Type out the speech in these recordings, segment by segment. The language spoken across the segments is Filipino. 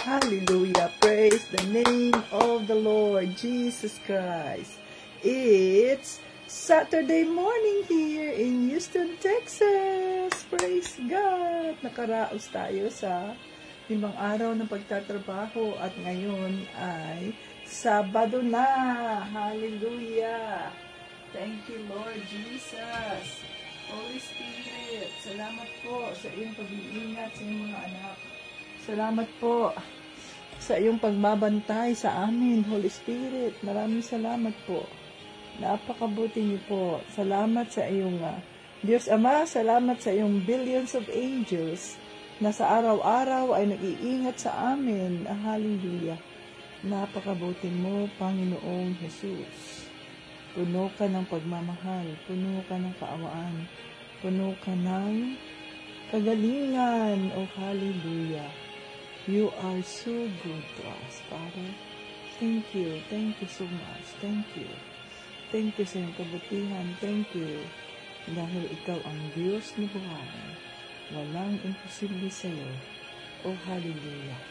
Hallelujah. Praise the name of the Lord Jesus Christ. It's Saturday morning here in Houston, Texas. Praise God. Nakaraos tayo sa 5 araw ng pagtatrabaho at ngayon ay Sabado na. Hallelujah. Thank you, Lord Jesus. Holy Spirit, salamat po sa iyong pag-iingat sa iyong mga anak. Salamat po sa iyong pagbabantay sa amin, Holy Spirit. Maraming salamat po. Napakabuti niyo po. Salamat sa iyong Diyos Ama, salamat sa iyong billions of angels na sa araw-araw ay nag-iingat sa amin. Hallelujah. Napakabuti mo, Panginoong Jesus. Puno ka ng pagmamahal, puno ka ng kaawaan, puno ka ng kagalingan. Oh, hallelujah. You are so good to us, Father. Thank you so much. Thank you sa iyong kabutihan. Thank you, dahil ikaw ang Diyos ni buhay. Walang imposible sa iyo. Oh, hallelujah.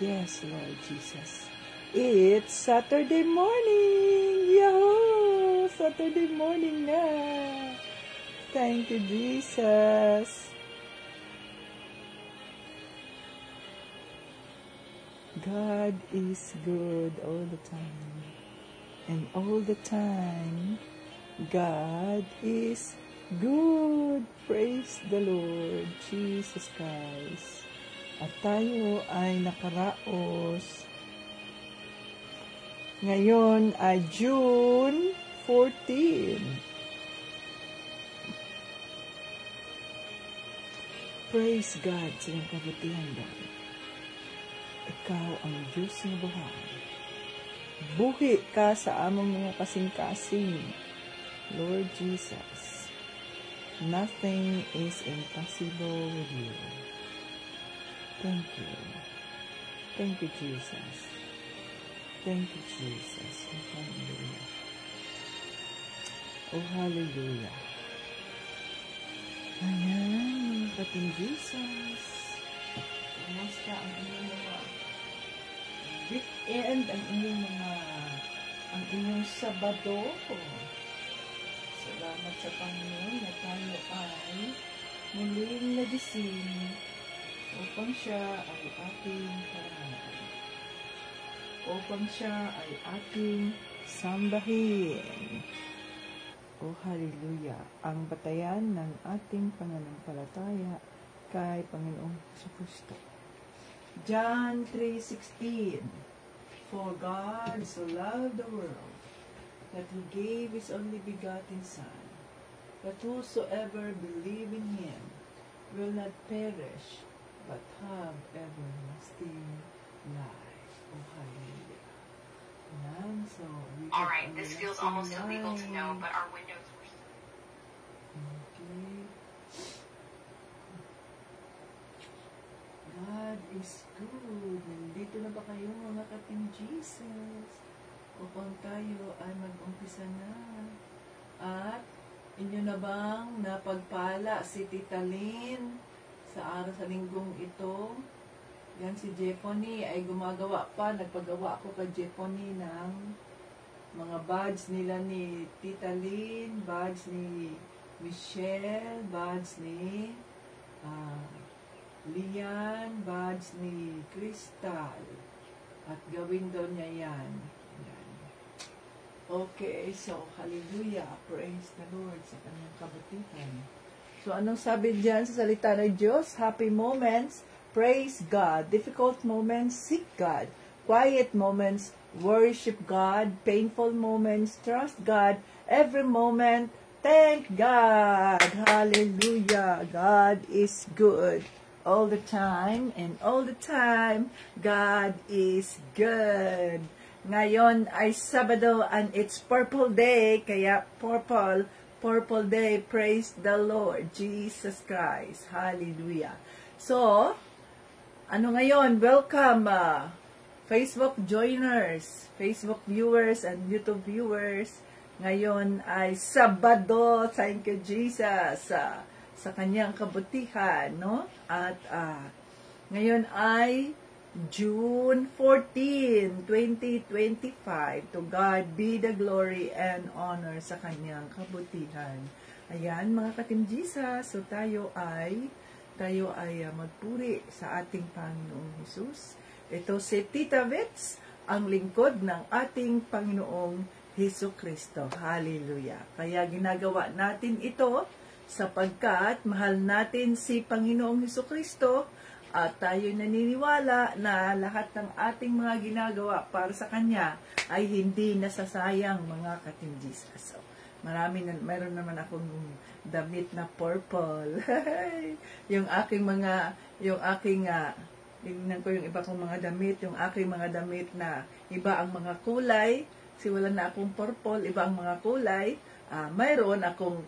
Yes, Lord Jesus. It's Saturday morning. Yahoo! Saturday morning na. Thank you, Jesus. God is good all the time. And all the time, God is good. Praise the Lord Jesus Christ. At tayo ay nakaraos. Ngayon ay June 14. Praise God sa iyong kabutihan, Lord. Ikaw ang Diyos ng buhay. Buhi ka sa among mga kasing-kasing, Lord Jesus. Nothing is impossible with you. Thank you. Thank you, Jesus. Thank you, Jesus. Oh, hallelujah. Oh, hallelujah. Ayan, kating Jesus. Kumusta ang inyong mga weekend, ang inyong Sabado? Salamat sa Panginoon na tayo ay muling nagising upang siya ay ating parangalan. Upang siya ay ating sambahin. Oh, hallelujah. Ang batayan ng ating pananampalataya kay Panginoong Jesucristo. John 3:16. For God so loved the world that He gave His only begotten Son, that whosoever believe in Him will not perish, but have everlasting life. Oh, hallelujah. And so, alright, this feels almost illegal to know, but our windows were... Okay. God is good. Nandito na ba kayo, mga kating Jesus? Upang tayo ay mag-umpisa na. At inyo na bang napagpala si Tita Lynn sa araw sa linggong ito? Yan si Jephony ay gumagawa pa. Nagpagawa ako kay Jephony ng mga badge nila ni Tita Lynn, badge ni Michelle, badge ni Lian, badge ni Crystal. At gawin daw niya yan. Okay, so hallelujah. Praise the Lord sa kanyang kabutihan. So anong sabi diyan sa salita ng Diyos? Happy moments, praise God. Difficult moments, seek God. Quiet moments, worship God. Painful moments, trust God. Every moment, thank God. Hallelujah. God is good all the time, and all the time, God is good. Ngayon ay Sabado, and it's Purple Day, kaya Purple Day, praise the Lord, Jesus Christ, hallelujah. So, ano ngayon, welcome, Facebook joiners, Facebook viewers, and YouTube viewers. Ngayon ay Sabado, thank you Jesus, sa kanyang kabutihan, no? At ngayon ay June 14, 2025. To God be the glory and honor sa kanyang kabutihan. Ayan, mga Katim Jesus, so tayo ay magpuri sa ating Panginoong Hesus. Ito si Tita Vets, ang lingkod ng ating Panginoong Hesus Kristo. Hallelujah. Kaya ginagawa natin ito sapagkat mahal natin si Panginoong Hesus Kristo at tayo naniniwala na lahat ng ating mga ginagawa para sa Kanya ay hindi nasasayang, mga Katim Jesus. So, mayroon naman akong damit na purple. yung aking tingnan ko yung iba kong mga damit, yung aking mga damit na iba ang mga kulay, kasi wala na akong purple, iba ang mga kulay. Mayroon akong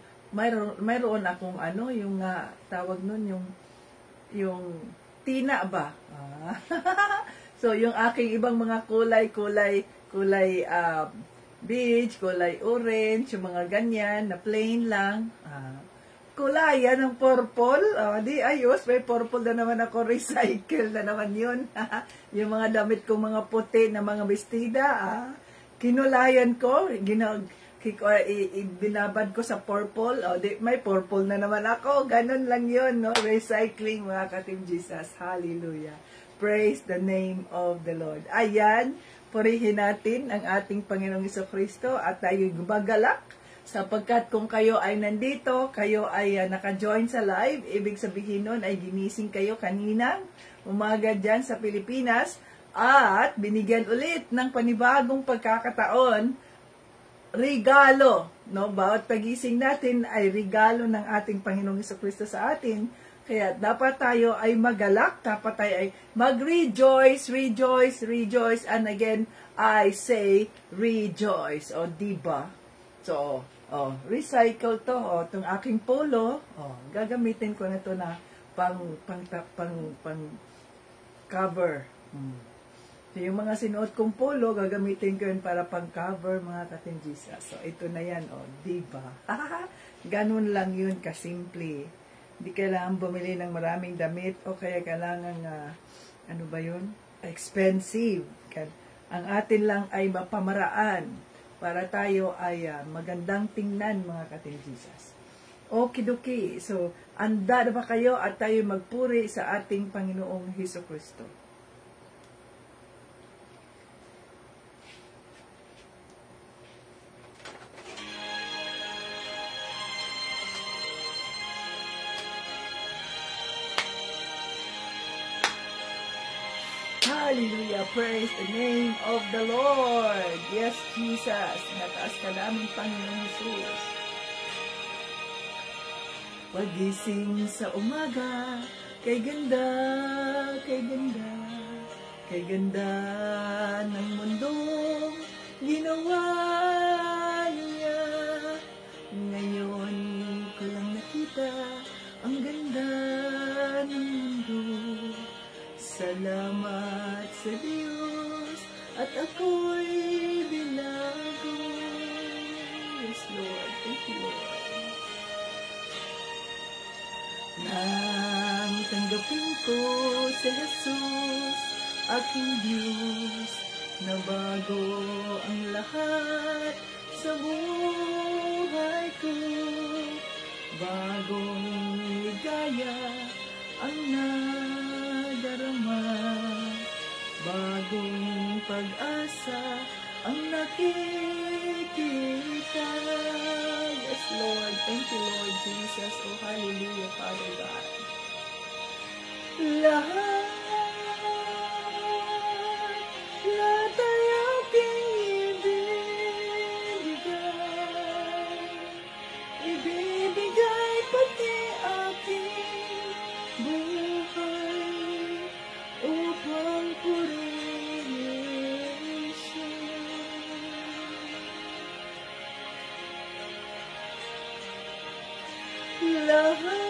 yung tawag nun, yung tina ba? So, yung aking ibang mga kulay beige, kulay orange, yung mga ganyan, na plain lang. Kulay, yan ang purple. Di ayos, may purple na naman ako, recycle na naman yun. Yung mga damit ko, mga puti na mga bestida, kinulayan ko, binabad ko sa purple. May purple na naman ako. Ganun lang yun, no? Recycling, mga Katim Jesus. Hallelujah. Praise the name of the Lord. Ayan, purihin natin ang ating Panginoong Jesucristo at tayo gumagalak sapagkat kung kayo ay nandito, kayo ay naka-join sa live, ibig sabihin nun ay ginising kayo kaninang umaga dyan sa Pilipinas at binigyan ulit ng panibagong pagkakataon, regalo, no? Bawat pagising natin ay regalo ng ating Panginoong Jesucristo sa atin. Kaya dapat tayo ay magalak, dapat tayo ay mag-rejoice, rejoice, and again, I say rejoice. O, diba? So, recycle to. Itong aking polo, gagamitin ko na to na pang cover. So, yung mga sinuot kong polo, gagamitin ko yun para pang cover, mga Katim Jesus. So, ito na yan, diba? Ganun lang yun, kasimple. Hindi kailangan bumili ng maraming damit o kaya kailangan, expensive. Ang atin lang ay mapamaraan para tayo ay magandang tingnan, mga Katim Jesus. Okidoki. So, anda na ba kayo at tayo magpuri sa ating Panginoong Jesucristo? Hallelujah. Praise the name of the Lord. Yes, Jesus. Nataas ka namin, Panginoong Jesus. Pagising sa umaga, kay ganda ng mundong ginawa niya. Ngayon ko lang nakita ang ganda ng mundo. Salamat sa Diyos at ako'y binago. Yes, Lord. Thank you, Lord. Nang tanggapin ko si Jesus, aking Diyos, na bago ang lahat sa buhay ko. Bagong ligaya ang nadarama, bagong pag-asa ang nakikita. Yes, Lord. Thank you, Lord Jesus. Oh, hallelujah, Father God. Lahat ay aking ibibigay pati aking buhay upang purihin siya. Lahat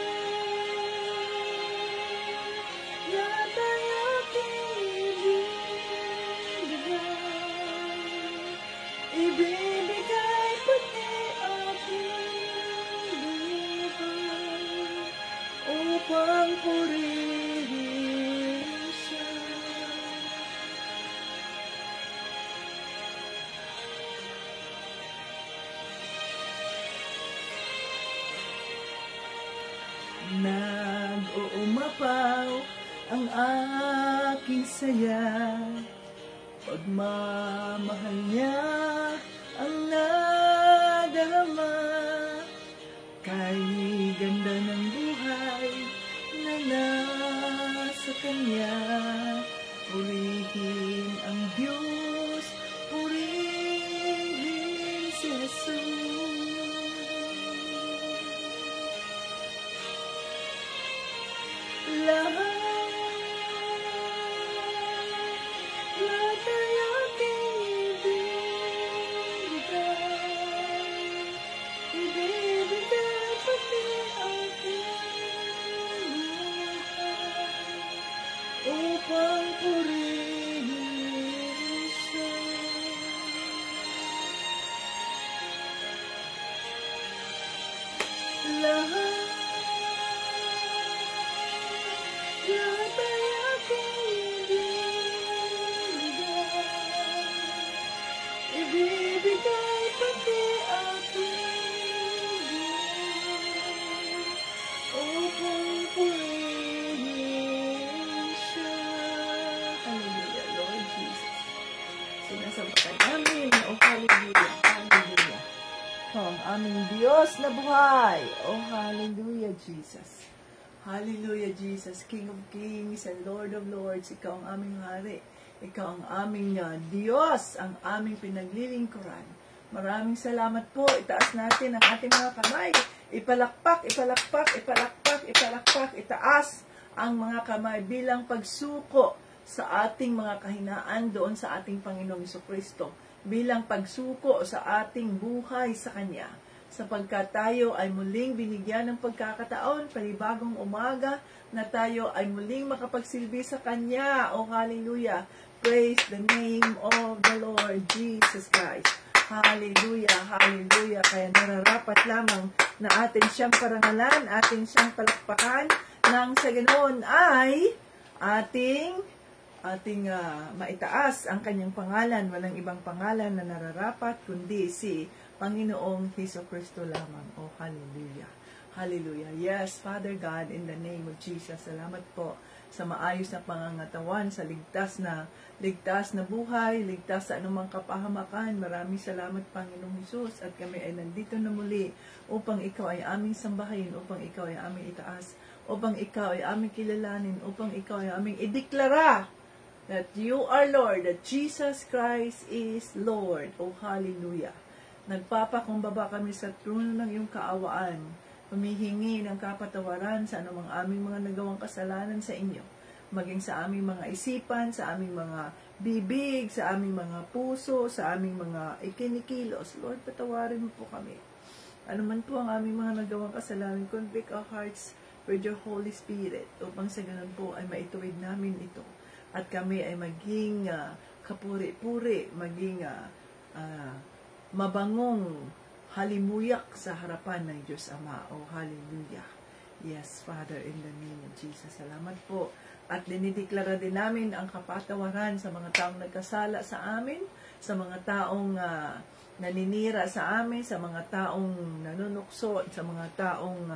umapaw ang aking saya. Pagmamahal niya ang nadarama. Kay ganda ng buhay na nasa kanya. Purihin ang Diyos, purihin si Jesus. Lahat ay aking ibibigay pati aking buhay upang purihin siya. Lahat ay aking ibibigay pati aking buhay upang purihin siya. Hallelujah, Lord Jesus. Sinasabitan namin, oh hallelujah, hallelujah. Ikaw ang aming Diyos na buhay. Oh hallelujah, Jesus. Hallelujah, Jesus, King of Kings and Lord of Lords. Ikaw ang aming hari. Ikaw ang aming Diyos, ang aming pinaglilingkuran. Maraming salamat po. Itaas natin ang ating mga kamay. Ipalakpak, ipalakpak, ipalakpak, ipalakpak, itaas ang mga kamay bilang pagsuko sa ating mga kahinaan doon sa ating Panginoong Jesucristo. Bilang pagsuko sa ating buhay sa Kanya. Sapagkat tayo ay muling binigyan ng pagkakataon, panibagong umaga, na tayo ay muling makapagsilbi sa Kanya. Oh, hallelujah! Praise the name of the Lord Jesus Christ. Hallelujah, hallelujah. Kaya nararapat lamang na atin siyang parangalan, atin siyang palakpakan, nang sa ganoon ay ating maitaas ang kanyang pangalan. Walang ibang pangalan na nararapat kundi si Panginoong Jesucristo lamang. Oh, hallelujah. Hallelujah. Yes, Father God, in the name of Jesus, salamat po sa maayos na pangangatawan, sa ligtas na buhay, ligtas sa anumang kapahamakan. Maraming salamat, Panginoong Jesus, at kami ay nandito na muli upang ikaw ay aming sambahin, upang ikaw ay aming itaas, upang ikaw ay aming kilalanin, upang ikaw ay aming ideklara that you are Lord, that Jesus Christ is Lord. Oh, hallelujah. Nagpapakumbaba kami sa trono ng iyong kaawaan, humihingi ng kapatawaran sa anumang aming mga nagawang kasalanan sa inyo, maging sa aming mga isipan, sa aming mga bibig, sa aming mga puso, sa aming mga ikinikilos. Lord, patawarin mo po kami. Ano man po ang aming mga nagawang kasalanan, convict our hearts with your Holy Spirit, upang sa ganun po ay maituwid namin ito. At kami ay maging kapuri-puri, maging mabangong halimuyak sa harapan ng Diyos Ama. Oh, hallelujah. Yes, Father, in the name of Jesus. Salamat po. At dinideklara din namin ang kapatawaran sa mga taong nagkasala sa amin, sa mga taong naninira sa amin, sa mga taong nanunukso, sa mga taong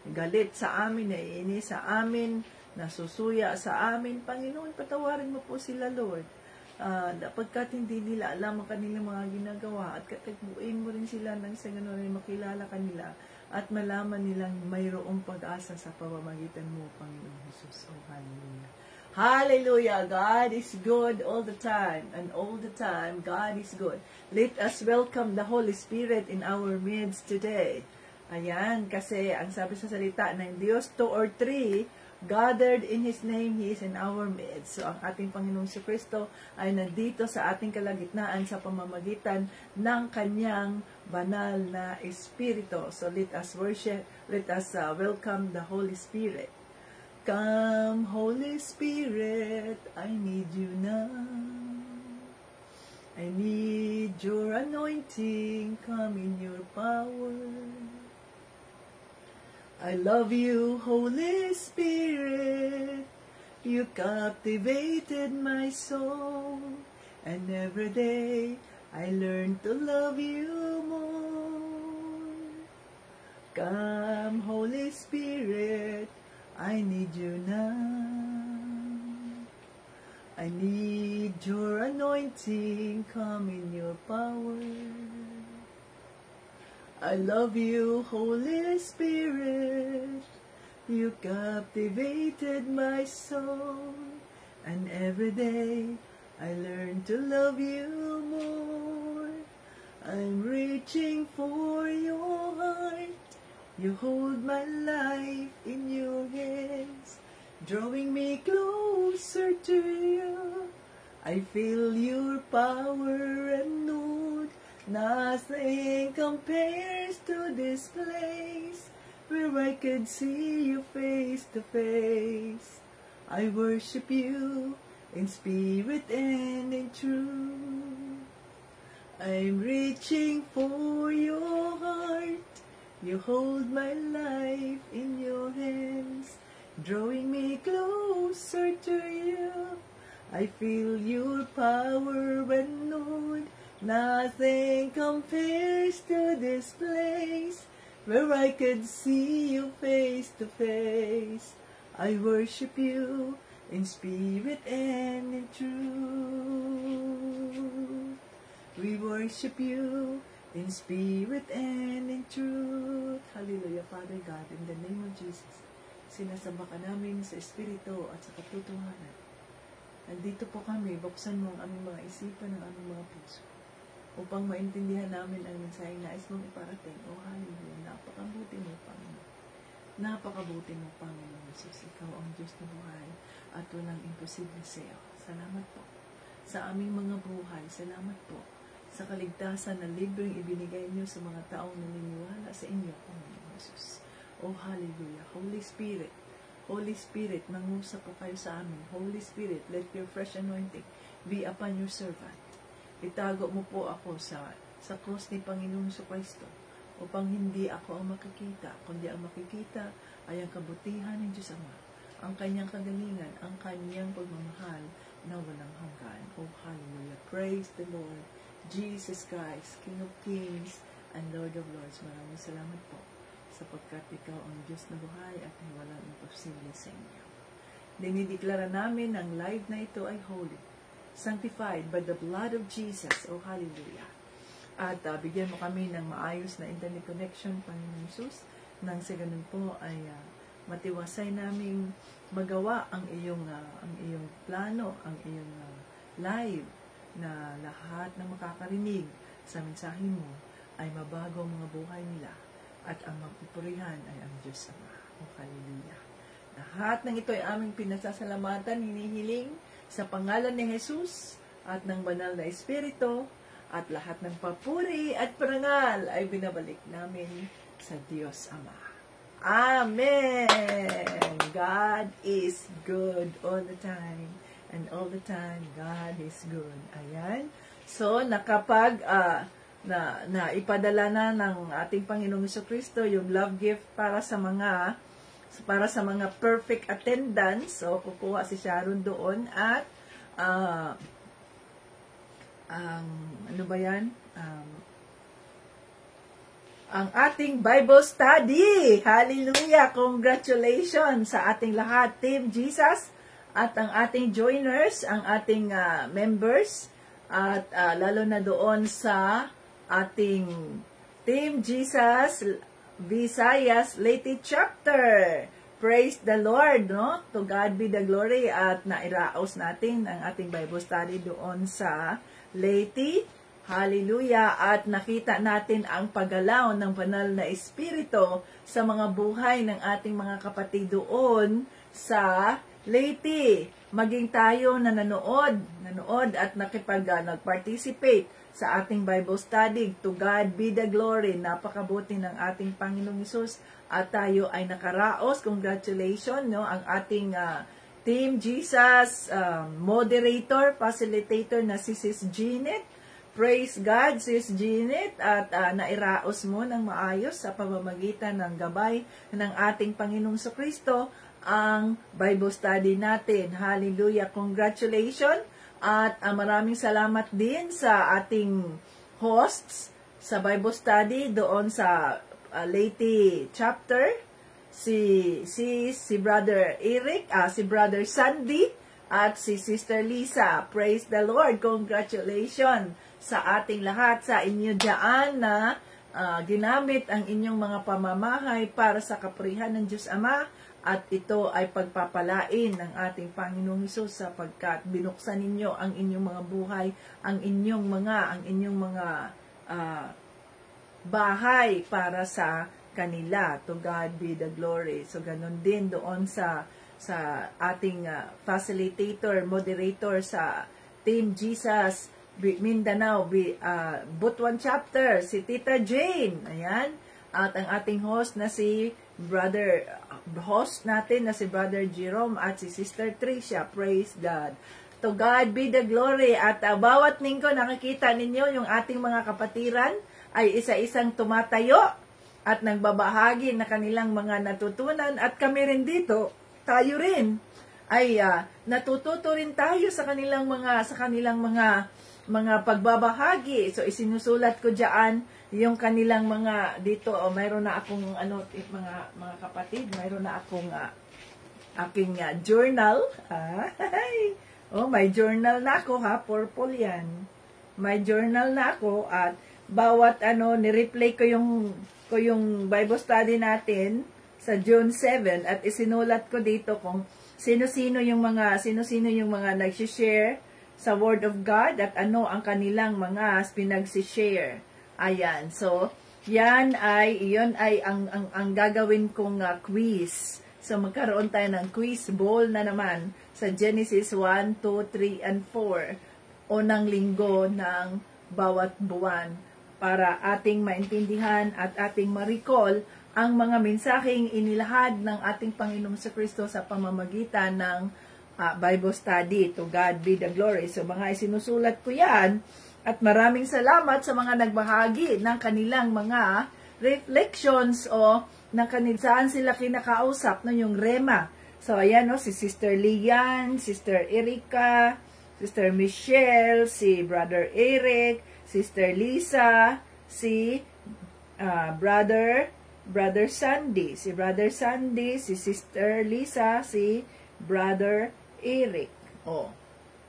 galit sa amin, naiinis sa amin, nasusuya sa amin. Panginoon, patawarin mo po sila, Lord. Pagkat hindi nila alam ang kanilang mga ginagawa, at katagbuin mo rin sila nang sa ganoon ay makilala kanila at malaman nilang mayroong pag-asa sa pamamagitan mo, Panginoon Jesus. Oh, hallelujah. Hallelujah. God is good all the time, and all the time God is good. Let us welcome the Holy Spirit in our midst today. Ayan, kasi ang sabi sa salita ng Diyos, 2 or 3 gathered in His name, He is in our midst. So, ang ating Panginoong Jesucristo ay nandito sa ating kalagitnaan sa pamamagitan ng Kanyang banal na Espiritu. So, let us worship, let us welcome the Holy Spirit. Come, Holy Spirit, I need you now. I need your anointing, come in your power. I love you, Holy Spirit, you captivated my soul, and every day I learn to love you more. Come, Holy Spirit, I need you now. I need your anointing, come in your power. I love you, Holy Spirit. You captivated my soul. And every day I learn to love you more. I'm reaching for your heart. You hold my life in your hands, drawing me closer to you. I feel your power and mood. Nothing compares to this place where I could see you face to face. I worship you in spirit and in truth. I'm reaching for your heart. You hold my life in your hands, drawing me closer to you. I feel your power and mood. Nothing compares to this place where I could see you face to face. I worship you in spirit and in truth. We worship you in spirit and in truth. Hallelujah, Father God, in the name of Jesus. Sinasamba ka namin sa espiritu at sa katotohanan. Nandito po kami, buksan mo ang aming mga isipan, ang aming mga puso, upang maintindihan namin ang mensaheng nais mong iparating. O hallelujah, napakabuti mo, Panginoon. Napakabuti mo, Panginoon Jesus. Ikaw ang Diyos na buhay at walang imposible sa iyo. Salamat po sa aming mga buhay. Salamat po sa kaligtasan na libreng ibinigay niyo sa mga taong naniniwala sa inyo, Panginoon Jesus. Oh, hallelujah. Holy Spirit, mangusap po kayo sa amin. Holy Spirit, let your fresh anointing be upon your servant. Itago mo po ako sa cross ni Panginoong Jesucristo upang hindi ako ang makikita, kundi ang makikita ay ang kabutihan ng Diyos Ama, ang kanyang kagalingan, ang kanyang pagmamahal na walang hanggan. Oh, hallelujah. Praise the Lord. Jesus Christ, King of Kings and Lord of Lords. Maraming salamat po sapagkat ikaw ang Diyos na buhay at walang imposible sa inyo. Dinideklara namin ang live na ito ay holy, sanctified by the blood of Jesus. Oh, hallelujah. At bigyan mo kami ng maayos na internet connection, Panginoon Jesus, nang sa ganun po ay matiwasay naming magawa ang iyong plano, ang iyong live, na lahat ng makakarinig sa mensahe mo ay mabago ang mga buhay nila at ang magpupurihan ay ang Diyos Ama. O hallelujah. Lahat ng ito ay aming pinasasalamatan, hinihiling sa pangalan ni Jesus at ng banal na Espiritu, at lahat ng papuri at parangal ay binabalik namin sa Diyos Ama. Amen! God is good all the time. And all the time, God is good. Ayan. So, nakapag ipadala na ng ating Panginoong Jesucristo yung love gift para sa mga perfect attendance. So, kukuha si Sharon doon at ano ba yan? Ang ating Bible study. Hallelujah! Congratulations sa ating lahat, Team Jesus, at ang ating joiners, ang ating members, at lalo na doon sa ating Team Jesus Visayas Leyte Chapter. Praise the Lord, no? To God be the glory. At nairaos natin ang ating Bible study doon sa Leyte. Hallelujah! At nakita natin ang paggalaw ng banal na Espiritu sa mga buhay ng ating mga kapatid doon sa Leyte. Maging tayo na nanood at nagparticipate sa ating Bible study. To God be the glory. Napakabuti ng ating Panginoong Hesus at tayo ay nakaraos. Congratulations, no? Ang ating Team Jesus moderator, facilitator na si Sis Jeanette. Praise God, Sis Jeanette, at nairaos mo ng maayos sa pamamagitan ng gabay ng ating Panginoong Jesucristo ang Bible study natin. Hallelujah! Congratulations! At maraming salamat din sa ating hosts sa Bible study doon sa Leyte chapter, si Brother Eric, si Brother Sandy, at si Sister Lisa. Praise the Lord. Congratulations sa ating lahat, sa inyo dyan na ginamit ang inyong mga pamamahay para sa kapurihan ng Diyos Ama, at ito ay pagpapalain ng ating Panginoong Hesus sapagkat binuksan ninyo ang inyong mga buhay, ang inyong mga bahay para sa kanila. To God be the glory. So ganun din doon sa ating facilitator, moderator sa Team Jesus Mindanao, Butuan Chapter, si Tita Jane. Ayan. At ang ating host natin na si Brother Jerome at si Sister Tricia. Praise God. To God be the glory. At bawat linggo nakikita ninyo yung ating mga kapatiran ay isa-isang tumatayo at nagbabahagi na kanilang mga natutunan, at kami rin dito, tayo rin ay natututo rin tayo sa kanilang mga pagbabahagi. So isinusulat ko diyan yung kanilang mga dito, mayroon na akong mga kapatid, mayroon na akong aking journal. May journal na ako, purple yan. May journal na ako, at bawat ni-replay ko yung Bible study natin sa June 7, at isinulat ko dito kung sino-sino yung mga nag-share sa Word of God at ano ang kanilang mga pinag-share. Ayan. So, yun ay ang gagawin kong quiz. So, magkaroon tayo ng quiz bowl na naman sa Genesis 1, 2, 3, and 4. Unang linggo ng bawat buwan para ating maintindihan at ating ma-recall ang mga mensaheng inilahad ng ating Panginoong Kristo sa pamamagitan ng Bible study. To God be the glory. So, mga isinusulat ko yan. At maraming salamat sa mga nagbahagi ng kanilang mga reflections o saan sila kinakausap yung rema. So, ayan, si Sister Lian, Sister Erika, Sister Michelle, si Brother Eric, Sister Lisa, si Brother Sandy, si Sister Lisa, si Brother Eric.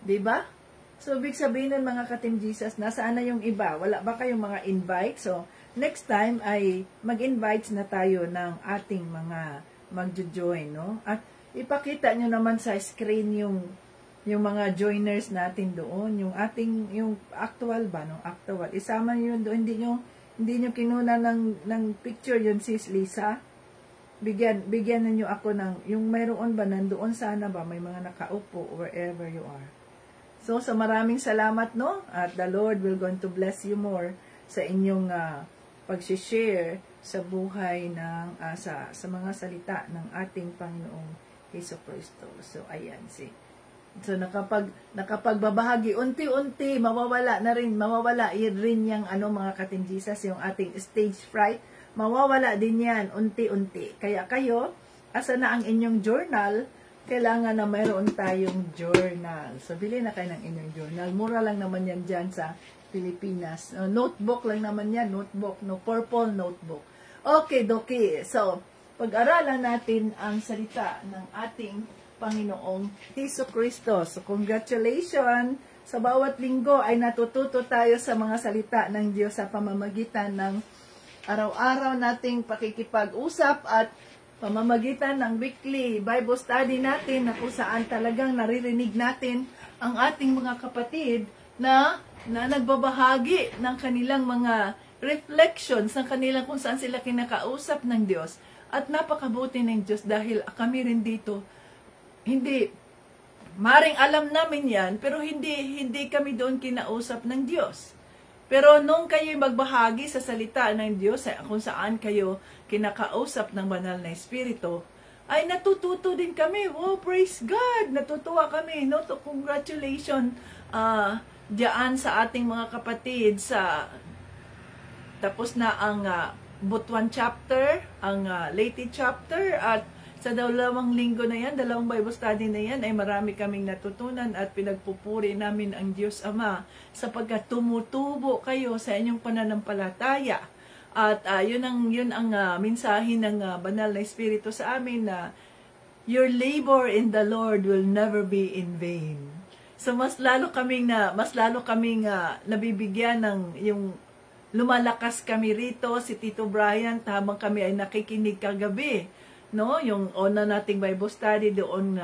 Diba? So, big sabihin ng mga ka-Team Jesus, nasaan na yung iba? Wala ba kayong mga invite? So, next time ay mag-invite na tayo ng ating mga magjo-join, no? At ipakita nyo naman sa screen yung mga joiners natin doon, yung actual ba, no? Actual. Isama nyo yun doon, hindi nyo kinuna ng picture yun, Sis Lisa. Bigyan ninyo ako yung mayroon ba, nandoon sana ba, may mga nakaupo wherever you are. So, sa maraming salamat, no? At the Lord will going to bless you more sa inyong pag-share sa buhay ng sa mga salita ng ating Panginoong Jesucristo. So, ayan, So, nakapagbabahagi, unti-unti, mawawala rin yung mga ka-Team Jesus, yung ating stage fright, mawawala din yan, unti-unti. Kaya kayo, asa na ang inyong journal, kailangan na mayroon tayong journal. So, bili na kayo ng inyong journal. Mura lang naman yan dyan sa Pilipinas. Notebook lang naman yan, purple notebook. Okay, doki. So, pag-aralan natin ang salita ng ating Panginoong Jesucristo. So, congratulations! Sa bawat linggo ay natututo tayo sa mga salita ng Diyos sa pamamagitan ng araw-araw nating pakikipag-usap at pamamagitan ng weekly Bible study natin na kung saan talagang naririnig natin ang ating mga kapatid na nagbabahagi ng kanilang mga reflections, ng kanilang kung saan sila kinakausap ng Diyos. At napakabuti ng Diyos dahil kami rin dito, maring alam namin yan, pero hindi kami doon kinausap ng Diyos. Pero nung kayo magbahagi sa salita ng Diyos, kung saan kayo kinakausap ng banal na Espiritu, ay natututo din kami. Oh, praise God! Natutuwa kami. No? To congratulations diyan sa ating mga kapatid. Tapos na ang Butuan chapter, ang Leyte chapter, at sa 2 linggo na yan, 2 Bible study na yan, ay marami kaming natutunan at pinagpupuri namin ang Diyos Ama sapagkat tumutubo kayo sa inyong pananampalataya. At yun ang mensahe ng banal na Espiritu sa amin na your labor in the Lord will never be in vain. So mas lalo kaming nabibigyan ng yung lumalakas kami rito, si Tito Brian, habang kami ay nakikinig kagabi, no? Yung una nating Bible study doon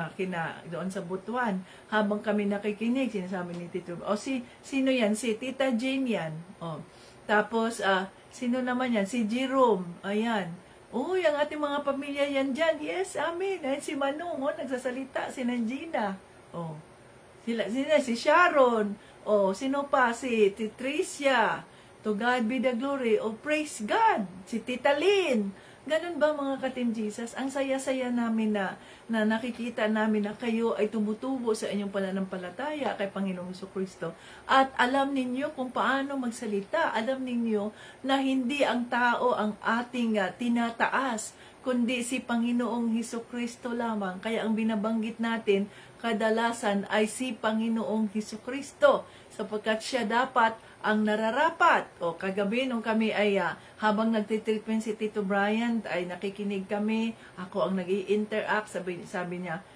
sa Butuan, habang kami nakikinig, sinasabi ni Tito, sino yan? Si Tita Jane yan. Tapos, sino naman yan? Si Jerome. Ayan. Yung ating mga pamilya yan dyan. Yes, amen. Ayan, si Manong, nagsasalita. Si Nanjina. Si Sharon. Sino pa? Si Tricia. To God be the glory. Praise God. Si Tita Lynn. Ganun ba mga ka-Team Jesus? Ang saya-saya namin na nakikita namin na kayo ay tumutubo sa inyong pananampalataya kay Panginoong Jesucristo. At alam ninyo kung paano magsalita. Alam ninyo na hindi ang tao ang ating tinataas, kundi si Panginoong Jesucristo lamang. Kaya ang binabanggit natin kadalasan ay si Panginoong Jesucristo, sapagkat siya dapat ang nararapat. Kagabi nung kami ay habang nagtitreatment si Tito Brian, ay nakikinig kami, ako ang nag-i-interact, sabi niya,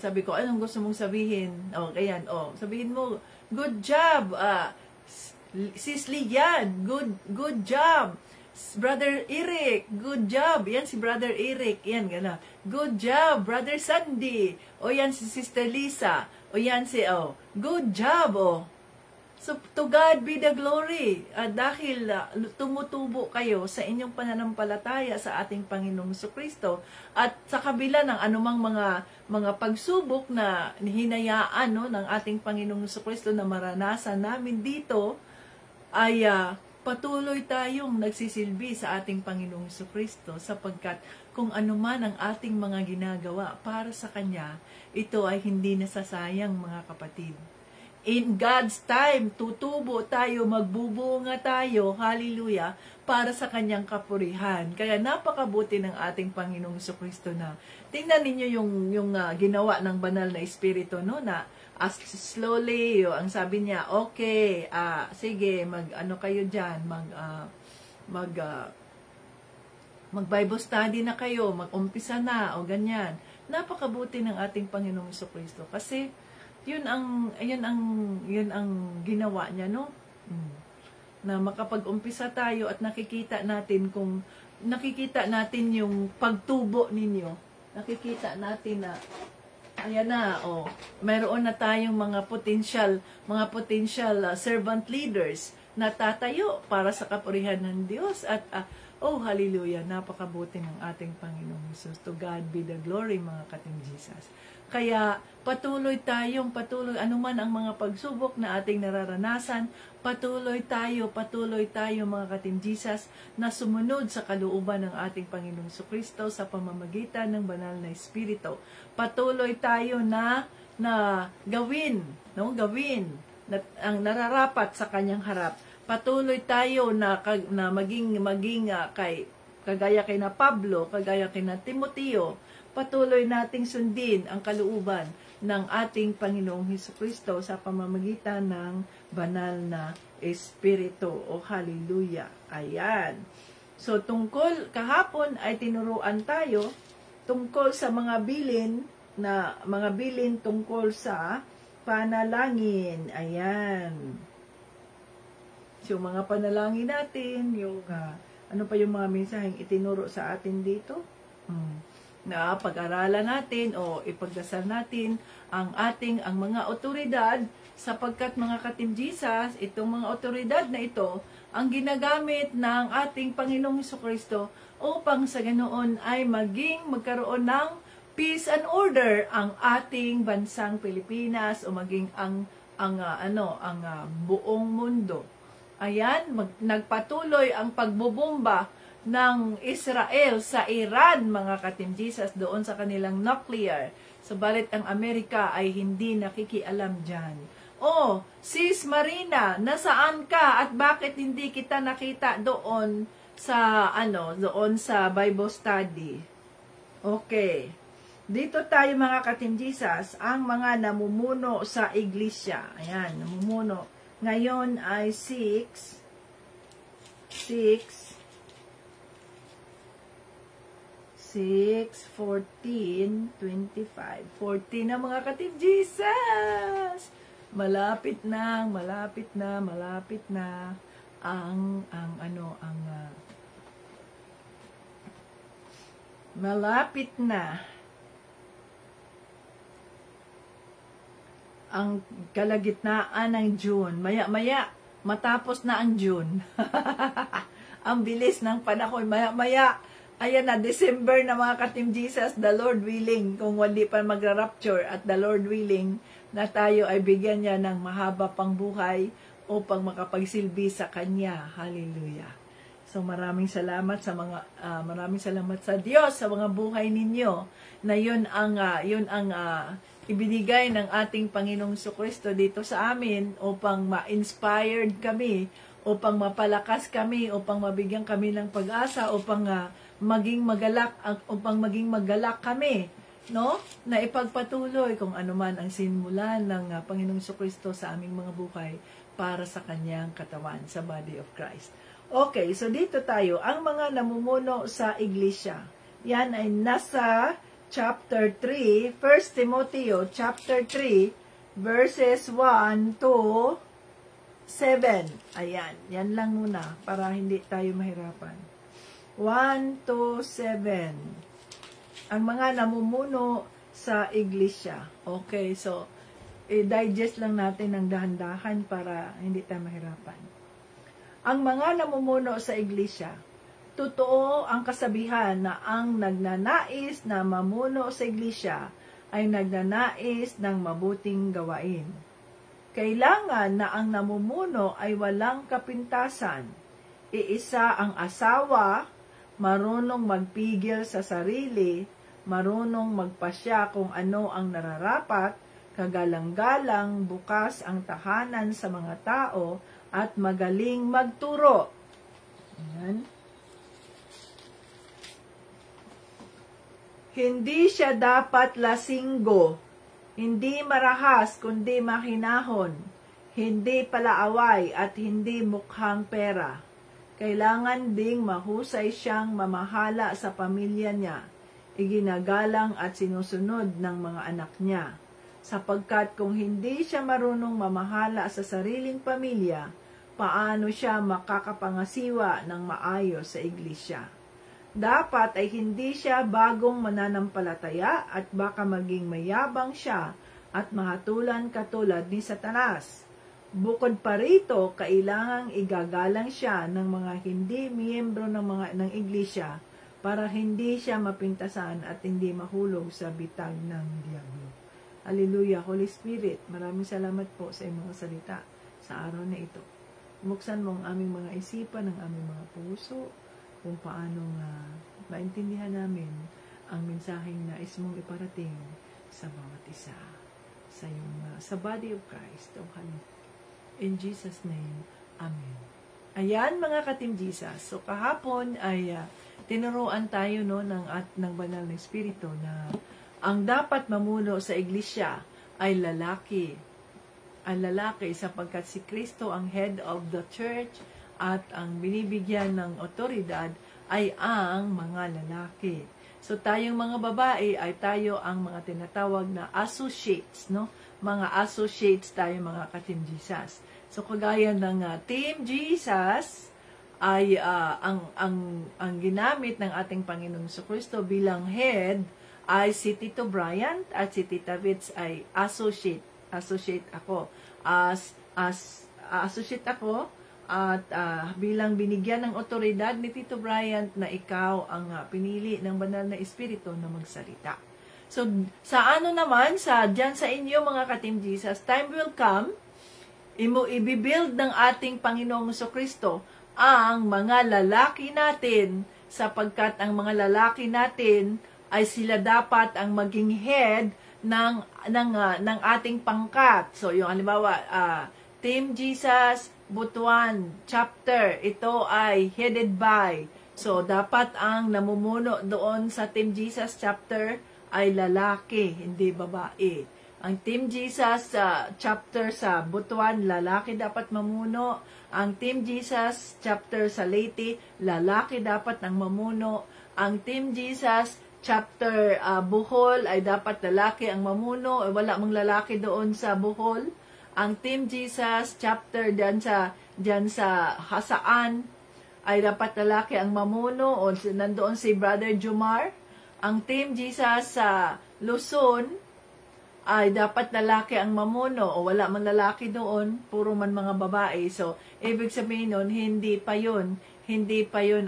sabi ko, anong gusto mong sabihin? Ayan, sabihin mo, good job, Sis Lian, good job. Brother Eric, good job. Yan si Brother Eric, yan gana. Good job, Brother Sandy. Yan si Sister Lisa. Yan si good job. So, to God be the glory. Dahil tumutubo kayo sa inyong pananampalataya sa ating Panginoong Jesucristo, at sa kabila ng anumang mga pagsubok na hinayaan ng ating Panginoong Jesucristo na maranasan namin dito, ay patuloy tayong nagsisilbi sa ating Panginoong Jesucristo, sapagkat kung ano man ang ating mga ginagawa para sa Kanya, ito ay hindi nasasayang, mga kapatid. In God's time, tutubo tayo, magbubunga tayo, hallelujah, para sa Kanyang kapurihan. Kaya napakabuti ng ating Panginoong Jesucristo na tingnan ninyo yung ginawa ng banal na Espiritu, no, na slowly, ang sabi niya, okay, sige, mag-ano kayo dyan, mag-Bible study na kayo, mag-umpisa na, ganyan. Napakabuti ng ating Panginoong Jesucristo kasi yun ang ginawa niya, no? Na makapag-umpisa tayo at nakikita natin yung pagtubo ninyo. Nakikita natin na ayan na, mayroon na tayong mga potential servant leaders na tatayo para sa kapurihan ng Diyos. At hallelujah, napakabuti ng ating Panginoong Jesus. To God be the glory, mga ka-Team Jesus. Kaya patuloy anuman ang mga pagsubok na ating nararanasan, patuloy tayo mga ka-Team Jesus na sumunod sa kalooban ng ating Panginoong Jesucristo sa pamamagitan ng banal na Espiritu. Patuloy tayo na gawin ang nararapat sa Kanyang harap. Patuloy tayo na maging kagaya kay na Pablo, kagaya kay na Timoteo. Patuloy nating sundin ang kalooban ng ating Panginoong Jesucristo sa pamamagitan ng banal na Espiritu. Hallelujah. Ayan. So, kahapon ay tinuruan tayo tungkol sa mga bilin tungkol sa panalangin. Ayan. So, mga panalangin natin, ano pa yung mga mensaheng itinuro sa atin dito? Na pag-aralan natin o ipagdasal natin ang mga otoridad, sapagkat mga ka-Team Jesus, itong mga otoridad na ito ang ginagamit ng ating Panginoong Jesucristo upang sa ganoon ay magkaroon ng peace and order ang ating bansang Pilipinas o maging ang buong mundo. Ayan, nagpatuloy ang pagbubomba ng Israel sa Iran, mga ka-Team Jesus, doon sa kanilang nuclear. Subalit ang Amerika ay hindi nakikialam dyan. Sis Marina, nasaan ka at bakit hindi kita nakita doon sa Bible study? Okay. Dito tayo, mga ka-Team Jesus, ang mga namumuno sa iglesia. Ayan, namumuno. Ngayon ay 6 6, 14, 25. 14 na mga ka-Team Jesus! Malapit na malapit na ang kalagitnaan ng June. Maya-maya, matapos na ang June. Ang bilis ng panahon. Maya-maya, ayan na, December na mga ka-Team Jesus, the Lord willing, kung hindi pa magra-rapture, at the Lord willing, na tayo ay bigyan niya ng mahaba pang buhay upang makapagsilbi sa Kanya. Hallelujah. So maraming salamat sa Diyos sa mga buhay ninyo na yun ang ibinigay ng ating Panginoong Jesucristo dito sa amin upang ma-inspired kami, upang mapalakas kami, upang mabigyan kami ng pag-asa, upang maging magalak kami, no? Na ipagpatuloy kung ano man ang sinmulan ng Panginoong Jesucristo sa aming mga buhay para sa Kanyang katawan, sa body of Christ. Okay, so dito tayo, ang mga namumuno sa iglesia. Yan ay nasa chapter 3, 1 Timoteo chapter 3, verses 1 to 7. Ayan, yan lang muna para hindi tayo mahirapan. 1 to 7. Ang mga namumuno sa iglesia. Okay, so i-digest lang natin ng dahan-dahan para hindi tayo mahirapan. Ang mga namumuno sa iglesia, totoo ang kasabihan na ang nagnanais na mamuno sa iglesia ay nagnanais ng mabuting gawain. Kailangan na ang namumuno ay walang kapintasan, iisa ang asawa, marunong magpigil sa sarili, marunong magpasya kung ano ang nararapat, kagalang-galang, bukas ang tahanan sa mga tao, at magaling magturo. Ayan. Hindi siya dapat lasinggo, hindi marahas kundi mahinahon, hindi palaaway at hindi mukhang pera. Kailangan ding mahusay siyang mamahala sa pamilya niya, iginagalang at sinusunod ng mga anak niya. Sapagkat kung hindi siya marunong mamahala sa sariling pamilya, paano siya makakapangasiwa ng maayos sa iglesia? Dapat ay hindi siya bagong mananampalataya at baka maging mayabang siya at mahatulan katulad ni Satanas. Bukod pa rito, kailangang igagalang siya ng mga hindi miyembro ng iglesia para hindi siya mapintasan at hindi mahulog sa bitag ng diablo. Hallelujah, Holy Spirit, maraming salamat po sa iyong mga salita sa araw na ito. Buksan mo ang aming mga isipan, ang aming mga puso, kung paano maintindihan namin ang mensaheng nais mong iparating sa bawat isa. Sa body of Christ, O Hallelujah. In Jesus' name, Amen. Ayan mga ka-Team Jesus. So kahapon ay tinuruan tayo ng banal na Espiritu na ang dapat mamuno sa iglesia ay lalaki. Ang lalaki sapagkat si Kristo ang head of the church at ang binibigyan ng otoridad ay ang mga lalaki. So tayong mga babae ay tayo ang mga tinatawag na associates, no? Mga associates tayo mga ka-Team Jesus. So kagaya ng Team Jesus ay ang ginamit ng ating Panginoong Jesucristo bilang head ay si Tito Bryant at si Tita Vitz ay associate. Associate ako. Associate ako at bilang binigyan ng otoridad ni Tito Bryant na ikaw ang pinili ng banal na Espiritu na magsalita. So, sa ano naman, dyan sa inyo mga ka-Team Jesus, time will come, ibibuild ng ating Panginoong Jesucristo ang mga lalaki natin sapagkat ang mga lalaki natin ay sila dapat ang maging head ng ating pangkat. So, yung halimbawa, Team Jesus, Butuan, chapter, ito ay headed by. So, dapat ang namumuno doon sa Team Jesus chapter ay lalaki, hindi babae. Ang Team Jesus chapter sa Butuan, lalaki dapat mamuno. Ang Team Jesus chapter sa Leyte, lalaki dapat ang mamuno. Ang Team Jesus chapter Bohol ay dapat lalaki ang mamuno, wala mang lalaki doon sa Bohol. Ang Team Jesus chapter diyan sa Hasaan ay dapat lalaki ang mamuno, o nandoon si Brother Jumar. Ang Team Jesus sa Luzon ay dapat lalaki ang mamuno, o wala man lalaki doon, puro man mga babae. So, ibig sabihin nun, hindi pa yun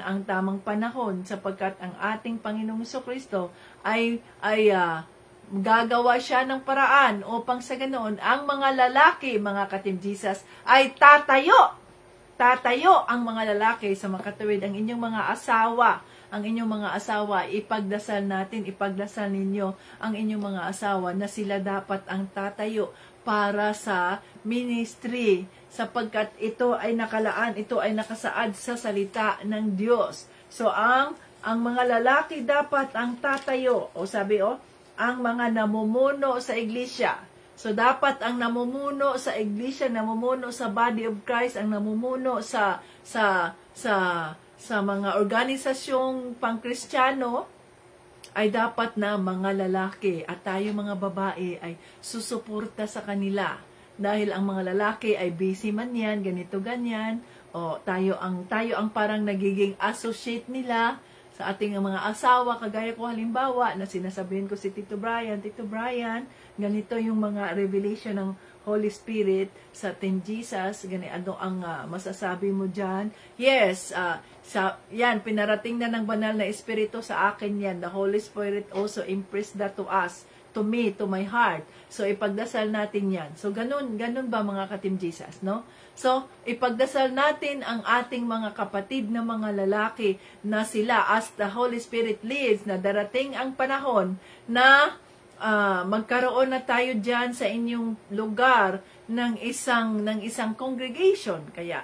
ang tamang panahon, sapagkat ang ating Panginoong Jesucristo ay gagawa siya ng paraan upang sa ganoon, ang mga lalaki, mga ka-Team Jesus, ay tatayo ang mga lalaki sa makatuwid. Ang inyong mga asawa, ipagdasal ninyo ang inyong mga asawa na sila dapat ang tatayo para sa ministry, sapagkat ito ay nakasaad sa salita ng Diyos. So, ang mga lalaki dapat ang tatayo, ang mga namumuno sa iglesia. So, dapat ang namumuno sa iglesia, namumuno sa body of Christ, ang namumuno sa mga organisasyong pangkristyano ay dapat na mga lalaki, at tayo mga babae ay susuporta sa kanila. Dahil ang mga lalaki ay busy man yan, ganito ganyan, o tayo ang parang nagiging associate nila sa ating mga asawa. Kagaya ko halimbawa na sinasabihin ko si Tito Brian, ganito yung mga revelation ng Holy Spirit sa Team Jesus. Ano ang masasabi mo dyan? Yes, yan, pinarating na ng banal na Espiritu sa akin yan. The Holy Spirit also impressed that to us, to me, to my heart. So, ipagdasal natin yan. So, ganun ba mga ka-Team Jesus, no? So, ipagdasal natin ang ating mga kapatid na mga lalaki na sila, as the Holy Spirit leads, na darating ang panahon na magkaroon na tayo dyan sa inyong lugar ng isang congregation. Kaya,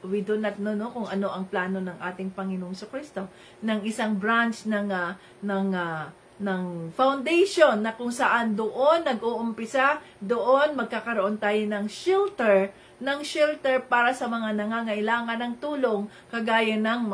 we do not know kung ano ang plano ng ating Panginoong Jesucristo, ng isang branch ng foundation na kung saan doon nag-uumpisa, doon magkakaroon tayo ng shelter para sa mga nangangailangan ng tulong, kagaya ng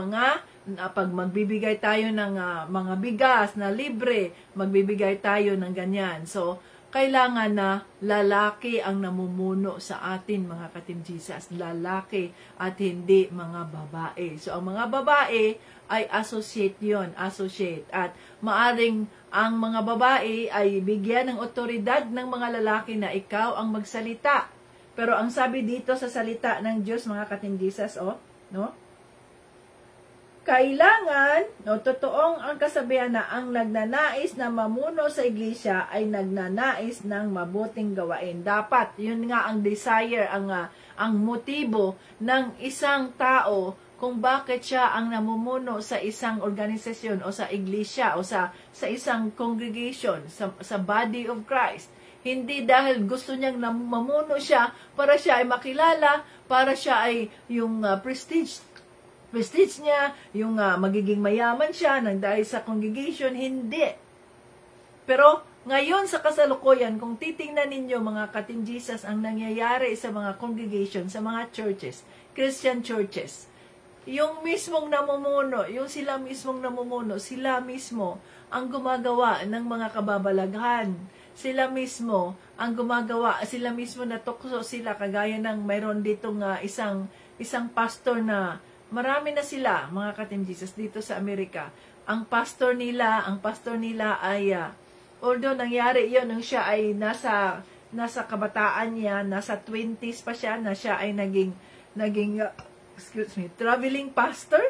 pag magbibigay tayo ng mga bigas na libre, magbibigay tayo ng ganyan. So, kailangan na lalaki ang namumuno sa atin, mga ka-Team Jesus. Lalaki at hindi mga babae. So, ang mga babae ay associate yon, associate. At maaring ang mga babae ay bigyan ng otoridad ng mga lalaki na ikaw ang magsalita. Pero ang sabi dito sa salita ng Diyos, mga ka-Team Jesus, no? Kailangan, totoong ang kasabihan na ang nagnanais na mamuno sa iglesia ay nagnanais ng mabuting gawain. Dapat, yun nga ang desire, ang motibo ng isang tao kung bakit siya ang namumuno sa isang organisasyon o sa iglesia o sa isang congregation, sa body of Christ. Hindi dahil gusto niyang mamuno siya para siya ay makilala, para siya ay yung prestige niya, yung magiging mayaman siya nang dahil sa congregation. Hindi. Pero ngayon sa kasalukuyan, kung titingnan ninyo mga ka-Team Jesus, ang nangyayari sa mga congregation, sa mga churches, Christian churches, yung mismong namumuno, sila mismo ang gumagawa ng mga kababalaghan. Sila mismo natukso sila, kagaya ng mayroon ditong isang pastor na marami na sila, mga ka-Team Jesus, dito sa Amerika. Ang pastor nila ay, although nangyari yun, nung siya ay nasa kabataan niya, nasa 20s pa siya, na siya ay naging traveling pastor.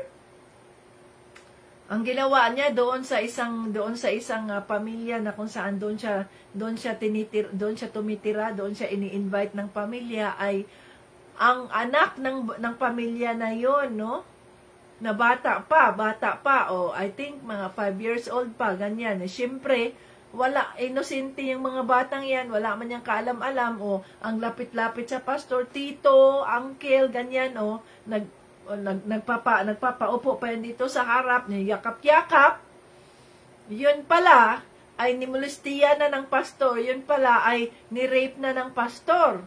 Ang ginawa niya doon sa isang pamilya na kung saan doon siya tumitira, doon siya ini-invite ng pamilya, ay ang anak ng pamilya na yon, no? Na bata pa, I think mga 5 years old pa, ganyan. Siyempre, wala, inosente yung mga batang yan, wala man niyang kaalam-alam, ang lapit-lapit sa pastor, tito, uncle, ganyan, nagpapaupo pa yan dito sa harap, yakap-yakap. Yun pala, ay nimolestiya na ng pastor, yun pala ay ni-rape na ng pastor.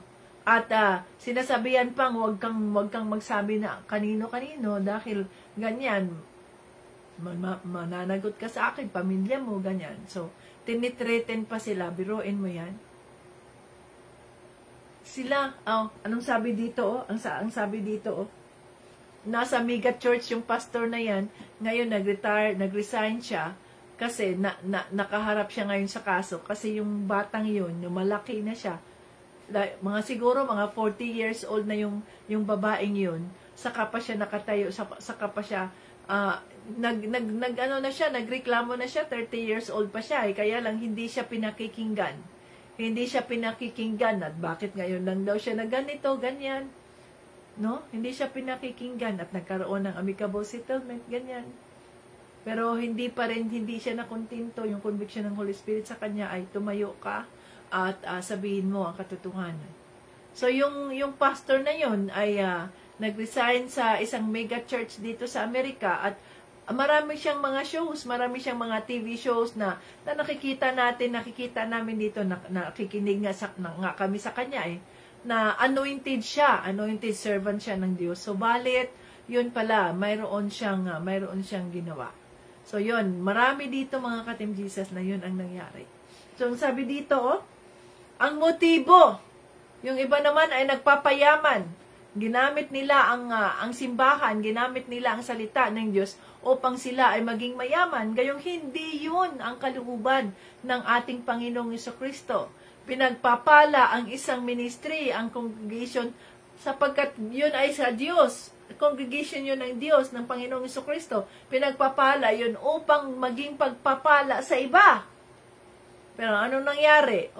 At sinasabihan pang wag kang magsabi na kanino-kanino dahil ganyan. mananagot ka sa akin, pamilya mo, ganyan. So, tinitreten pa sila, biruin mo yan. Sila, anong sabi dito, ang sabi dito, nasa mega church yung pastor na yan, ngayon nag-resign siya, kasi nakaharap siya ngayon sa kaso, kasi yung batang yun, yung malaki na siya, siguro mga 40 years old na yung babaeng yun, saka pa siya nakatayo, saka pa siya, nagreklamo na siya, 30 years old pa siya, kaya lang hindi siya pinakikinggan. Hindi siya pinakikinggan, at bakit ngayon lang daw siya na ganito, ganyan. No? Hindi siya pinakikinggan at nagkaroon ng amicable settlement, ganyan. Pero hindi siya nakontinto. Yung conviction ng Holy Spirit sa kanya ay tumayo ka at sabihin mo ang katotohanan. So yung pastor na yun ay nag-resign sa isang mega church dito sa Amerika, at marami siyang mga shows, marami siyang mga TV shows na nakikita namin dito, nakikinig nga kami sa kanya na anointed siya, anointed servant siya ng Diyos. So, balit, yun pala, mayroon siyang ginawa. So, yun, marami dito mga ka-Team Jesus na yun ang nangyari. So, sabi dito, ang motibo, yung iba naman ay nagpapayaman. Ginamit nila ang simbahan, ginamit nila ang salita ng Diyos upang sila ay maging mayaman. Gayong hindi yun ang kalooban ng ating Panginoong Jesucristo. Pinagpapala ang isang ministry, ang congregation, sapagkat yun ay sa Diyos. Congregation yun ng Diyos, ng Panginoong Jesucristo. Pinagpapala yun upang maging pagpapala sa iba. Pero ano nangyari?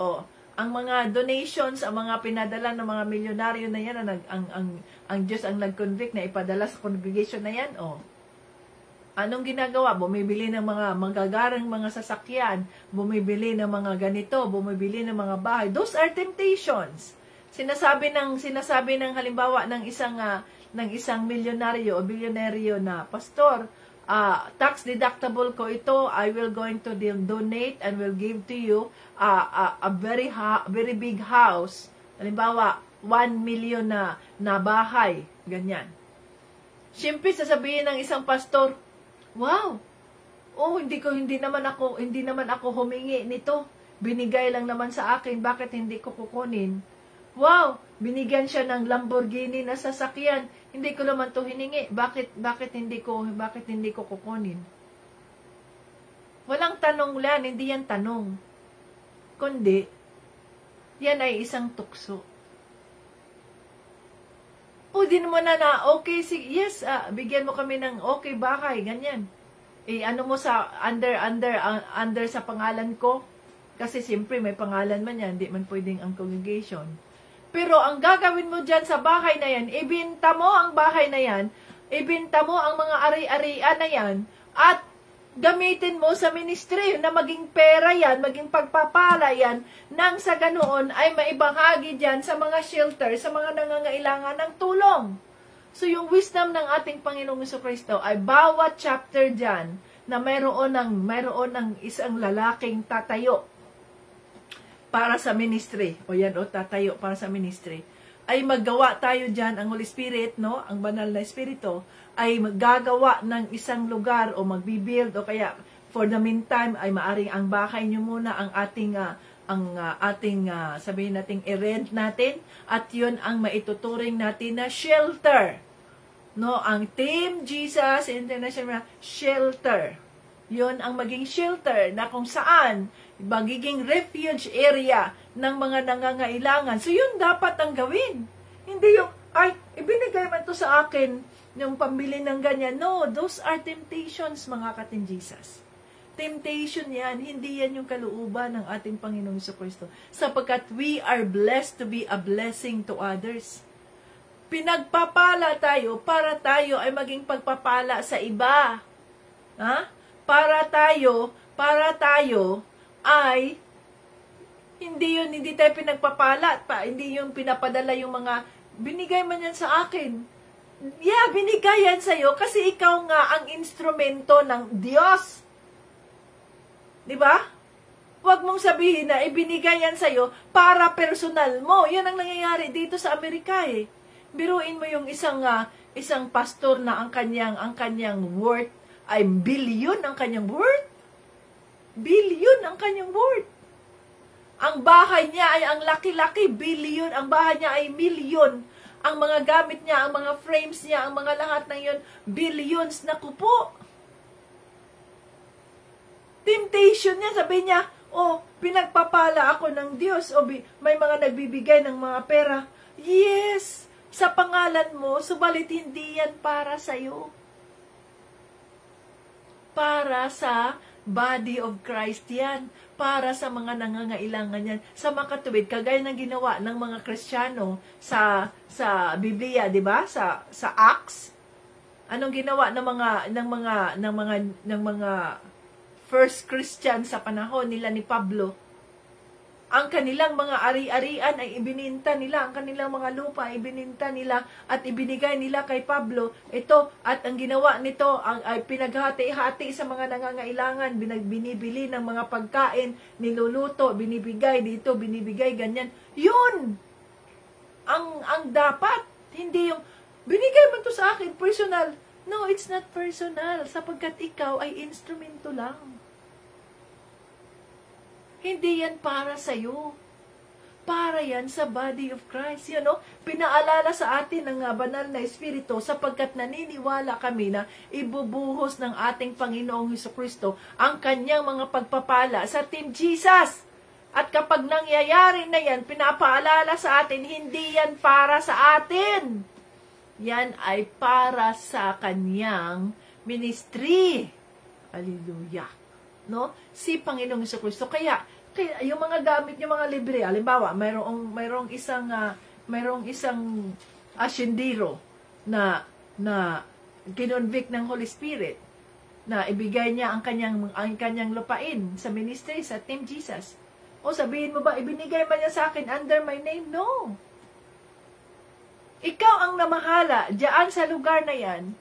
Ang mga donations, ang mga pinadala ng mga milyonaryo na yan, ang Diyos ang nag-convict na ipadala sa congregation na yan, anong ginagawa? Bumibili ng mga magagarang mga sasakyan, bumibili ng mga ganito, bumibili ng mga bahay. Those are temptations. Sinasabi ng halimbawa ng isang milyonaryo o bilyonaryo na pastor, tax deductible ko ito, I will going to donate and will give to you a very big house. Halimbawa, 1 million na bahay, ganyan. Siyempre sasabihin ng isang pastor, wow, hindi naman ako humingi nito. Binigay lang naman sa akin, bakit hindi ko kukunin? Wow, binigyan siya ng Lamborghini na sasakyan. Hindi ko naman to hiningi. Bakit hindi ko kukunin? Walang tanong lang, hindi yan tanong. Kundi, yan ay isang tukso. Din mo na okay, yes, bigyan mo kami ng okay bahay, ganyan. Ano mo sa under sa pangalan ko? Kasi siyempre may pangalan man yan, hindi man pwedeng ang congregation. Pero ang gagawin mo dyan sa bahay na yan, ibinta mo ang bahay na yan, ibinta mo ang mga ari-arian na yan, at gamitin mo sa ministry na maging pera yan, maging pagpapala yan, nang sa ganoon ay maibahagi dyan sa mga shelter, sa mga nangangailangan ng tulong. So yung wisdom ng ating Panginoong Jesucristo ay bawat chapter dyan na mayroon ng isang lalaking tatayo para sa ministry. Tatayo para sa ministry. Ay maggawa tayo dyan, ang Holy Spirit, no, ang banal na Espiritu, ay maggagawa ng isang lugar o magbibuild o kaya for the meantime ay maaring ang bahay nyo muna ang ating sabihin nating i-rent natin, at yun ang maituturing natin na shelter. No, ang Team Jesus International Shelter. Yun ang maging shelter na kung saan magiging refuge area ng mga nangangailangan. So yun dapat ang gawin. Hindi yung, ibinigay man to sa akin yung pambili ng ganyan. No, those are temptations, mga ka-Team Jesus. Temptation yan, hindi yan yung kalooban ng ating Panginoong Jesucristo. Sapagkat we are blessed to be a blessing to others. Pinagpapala tayo para tayo ay maging pagpapala sa iba. Para tayo ay hindi tayo pinagpapala, hindi yung pinapadala yung mga binigay man yan sa akin. Yeah, binigay yan sa'yo kasi ikaw nga ang instrumento ng Diyos. Diba? Huwag mong sabihin na ibinigay yan sa'yo para personal mo. Yan ang nangyayari dito sa Amerika Biruin mo yung isang pastor na ang kanyang worth ay billion ang kanyang worth. Billion ang kanyang worth. Ang bahay niya ay ang laki-laki, billion. Ang bahay niya ay million. Ang mga gamit niya, ang mga frames niya, ang mga lahat ng yun, billions na kupo. Temptation niya, sabi niya, pinagpapala ako ng Diyos, may mga nagbibigay ng mga pera. Yes, sa pangalan mo, subalit hindi yan para sa'yo. Para sa body of Christ yan. Para sa mga nangangailangan yan. Sa makatuwid, kagaya ng ginawa ng mga Kristiyano sa Biblia, di ba? Sa Acts. Anong ginawa ng mga first Christian sa panahon nila ni Pablo? Ang kanilang mga ari-arian ay ibininta nila, ang kanilang mga lupa ay ibininta nila at ibinigay nila kay Pablo. Ito, at ang ginawa nito ay pinaghati-hati sa mga nangangailangan, binibili ng mga pagkain, niluluto, binibigay dito, binibigay ganyan. Yun! Ang dapat, hindi yung, binigay mo to sa akin, personal. No, it's not personal, sapagkat ikaw ay instrumento lang. Hindi yan para sa'yo. Para yan sa body of Christ. Pinaalala sa atin ng banal na Espiritu sapagkat naniniwala kami na ibubuhos ng ating Panginoong Hesukristo ang kanyang mga pagpapala sa Team Jesus. At kapag nangyayari na yan, pinapaalala sa atin, hindi yan para sa atin. Yan ay para sa kanyang ministry. Hallelujah. No? Si Panginoong Hesukristo. Kaya yung mga gamit, yung mga libre, halimbawa, mayroong isang asyendiro na kinonvict ng Holy Spirit na ibigay niya ang kanyang lupain sa ministry, sa Team Jesus. Sabihin mo ba, ibinigay ba niya sa akin under my name? No. Ikaw ang namahala diyan sa lugar na yan.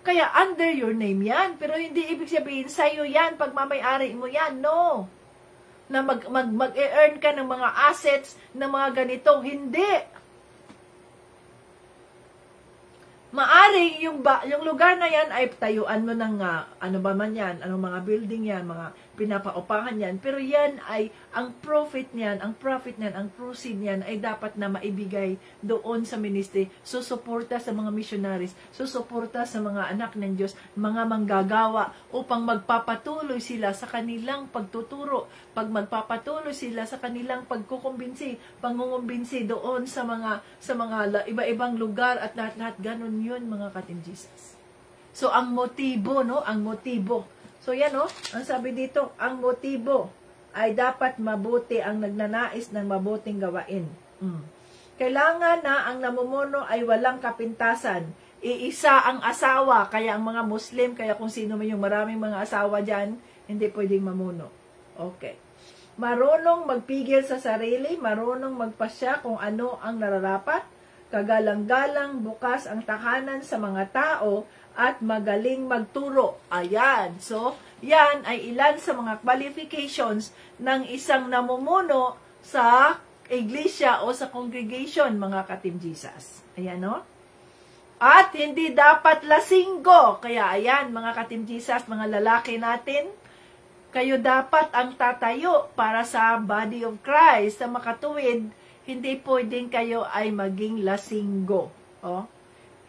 Kaya under your name yan. Pero hindi ibig sabihin sa'yo yan, pagmamayari mo yan. No. Na mag-e-earn ka ng mga assets ng mga ganito. Hindi. Maaring yung lugar na yan ay tayuan mo ng ano ba man yan, anong mga building yan, mga pinapaupahan yan. Pero yan ay, ang profit niyan, ang proceed niyan ay dapat na maibigay doon sa ministry. Susuporta sa mga missionaries, susuporta sa mga anak ng Diyos, mga manggagawa upang magpapatuloy sila sa kanilang pagtuturo, magpapatuloy sila sa kanilang pangungumbinsi doon sa mga iba-ibang lugar at lahat-lahat ganun yun mga ka-Team Jesus. So ang motibo, no? Ang motibo. So yan, no? Ang sabi dito, ang motibo ay dapat mabuti, ang nagnanais ng mabuting gawain. Kailangan na ang namumuno ay walang kapintasan. Iisa ang asawa, kaya ang mga Muslim, kaya kung sino man yung maraming mga asawa dyan, hindi pwedeng mamuno. Okay. Marunong magpigil sa sarili, marunong magpasya kung ano ang nararapat, kagalang-galang, bukas ang tahanan sa mga tao, at magaling magturo. Ayan. So, yan ay ilan sa mga qualifications ng isang namumuno sa iglesia o sa congregation, mga ka-Team Jesus. Ayan, no? At hindi dapat lasinggo. Kaya, ayan, mga ka-Team Jesus, mga lalaki natin, kayo dapat ang tatayo para sa body of Christ, sa makatuwid, hindi pwedeng kayo ay maging lasinggo.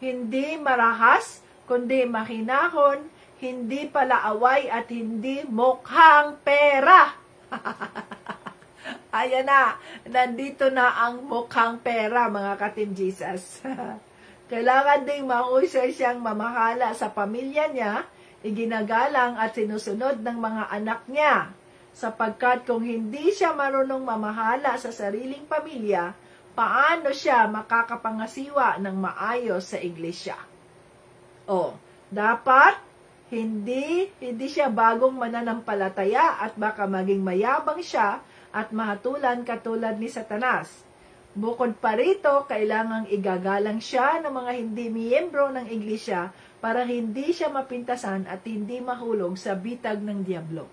Hindi marahas, kundi mahinahon, hindi palaaway at hindi mukhang pera. Ayan na, nandito na ang mukhang pera, mga ka-Team Jesus. Kailangan ding mahusay siyang mamahala sa pamilya niya, iginagalang at sinusunod ng mga anak niya. Sapagkat kung hindi siya marunong mamahala sa sariling pamilya, paano siya makakapangasiwa ng maayos sa iglesia? Dapat hindi siya bagong mananampalataya at baka maging mayabang siya at mahatulan katulad ni Satanas. Bukod pa rito, kailangang igagalang siya ng mga hindi miyembro ng iglesia para hindi siya mapintasan at hindi mahulog sa bitag ng diablo.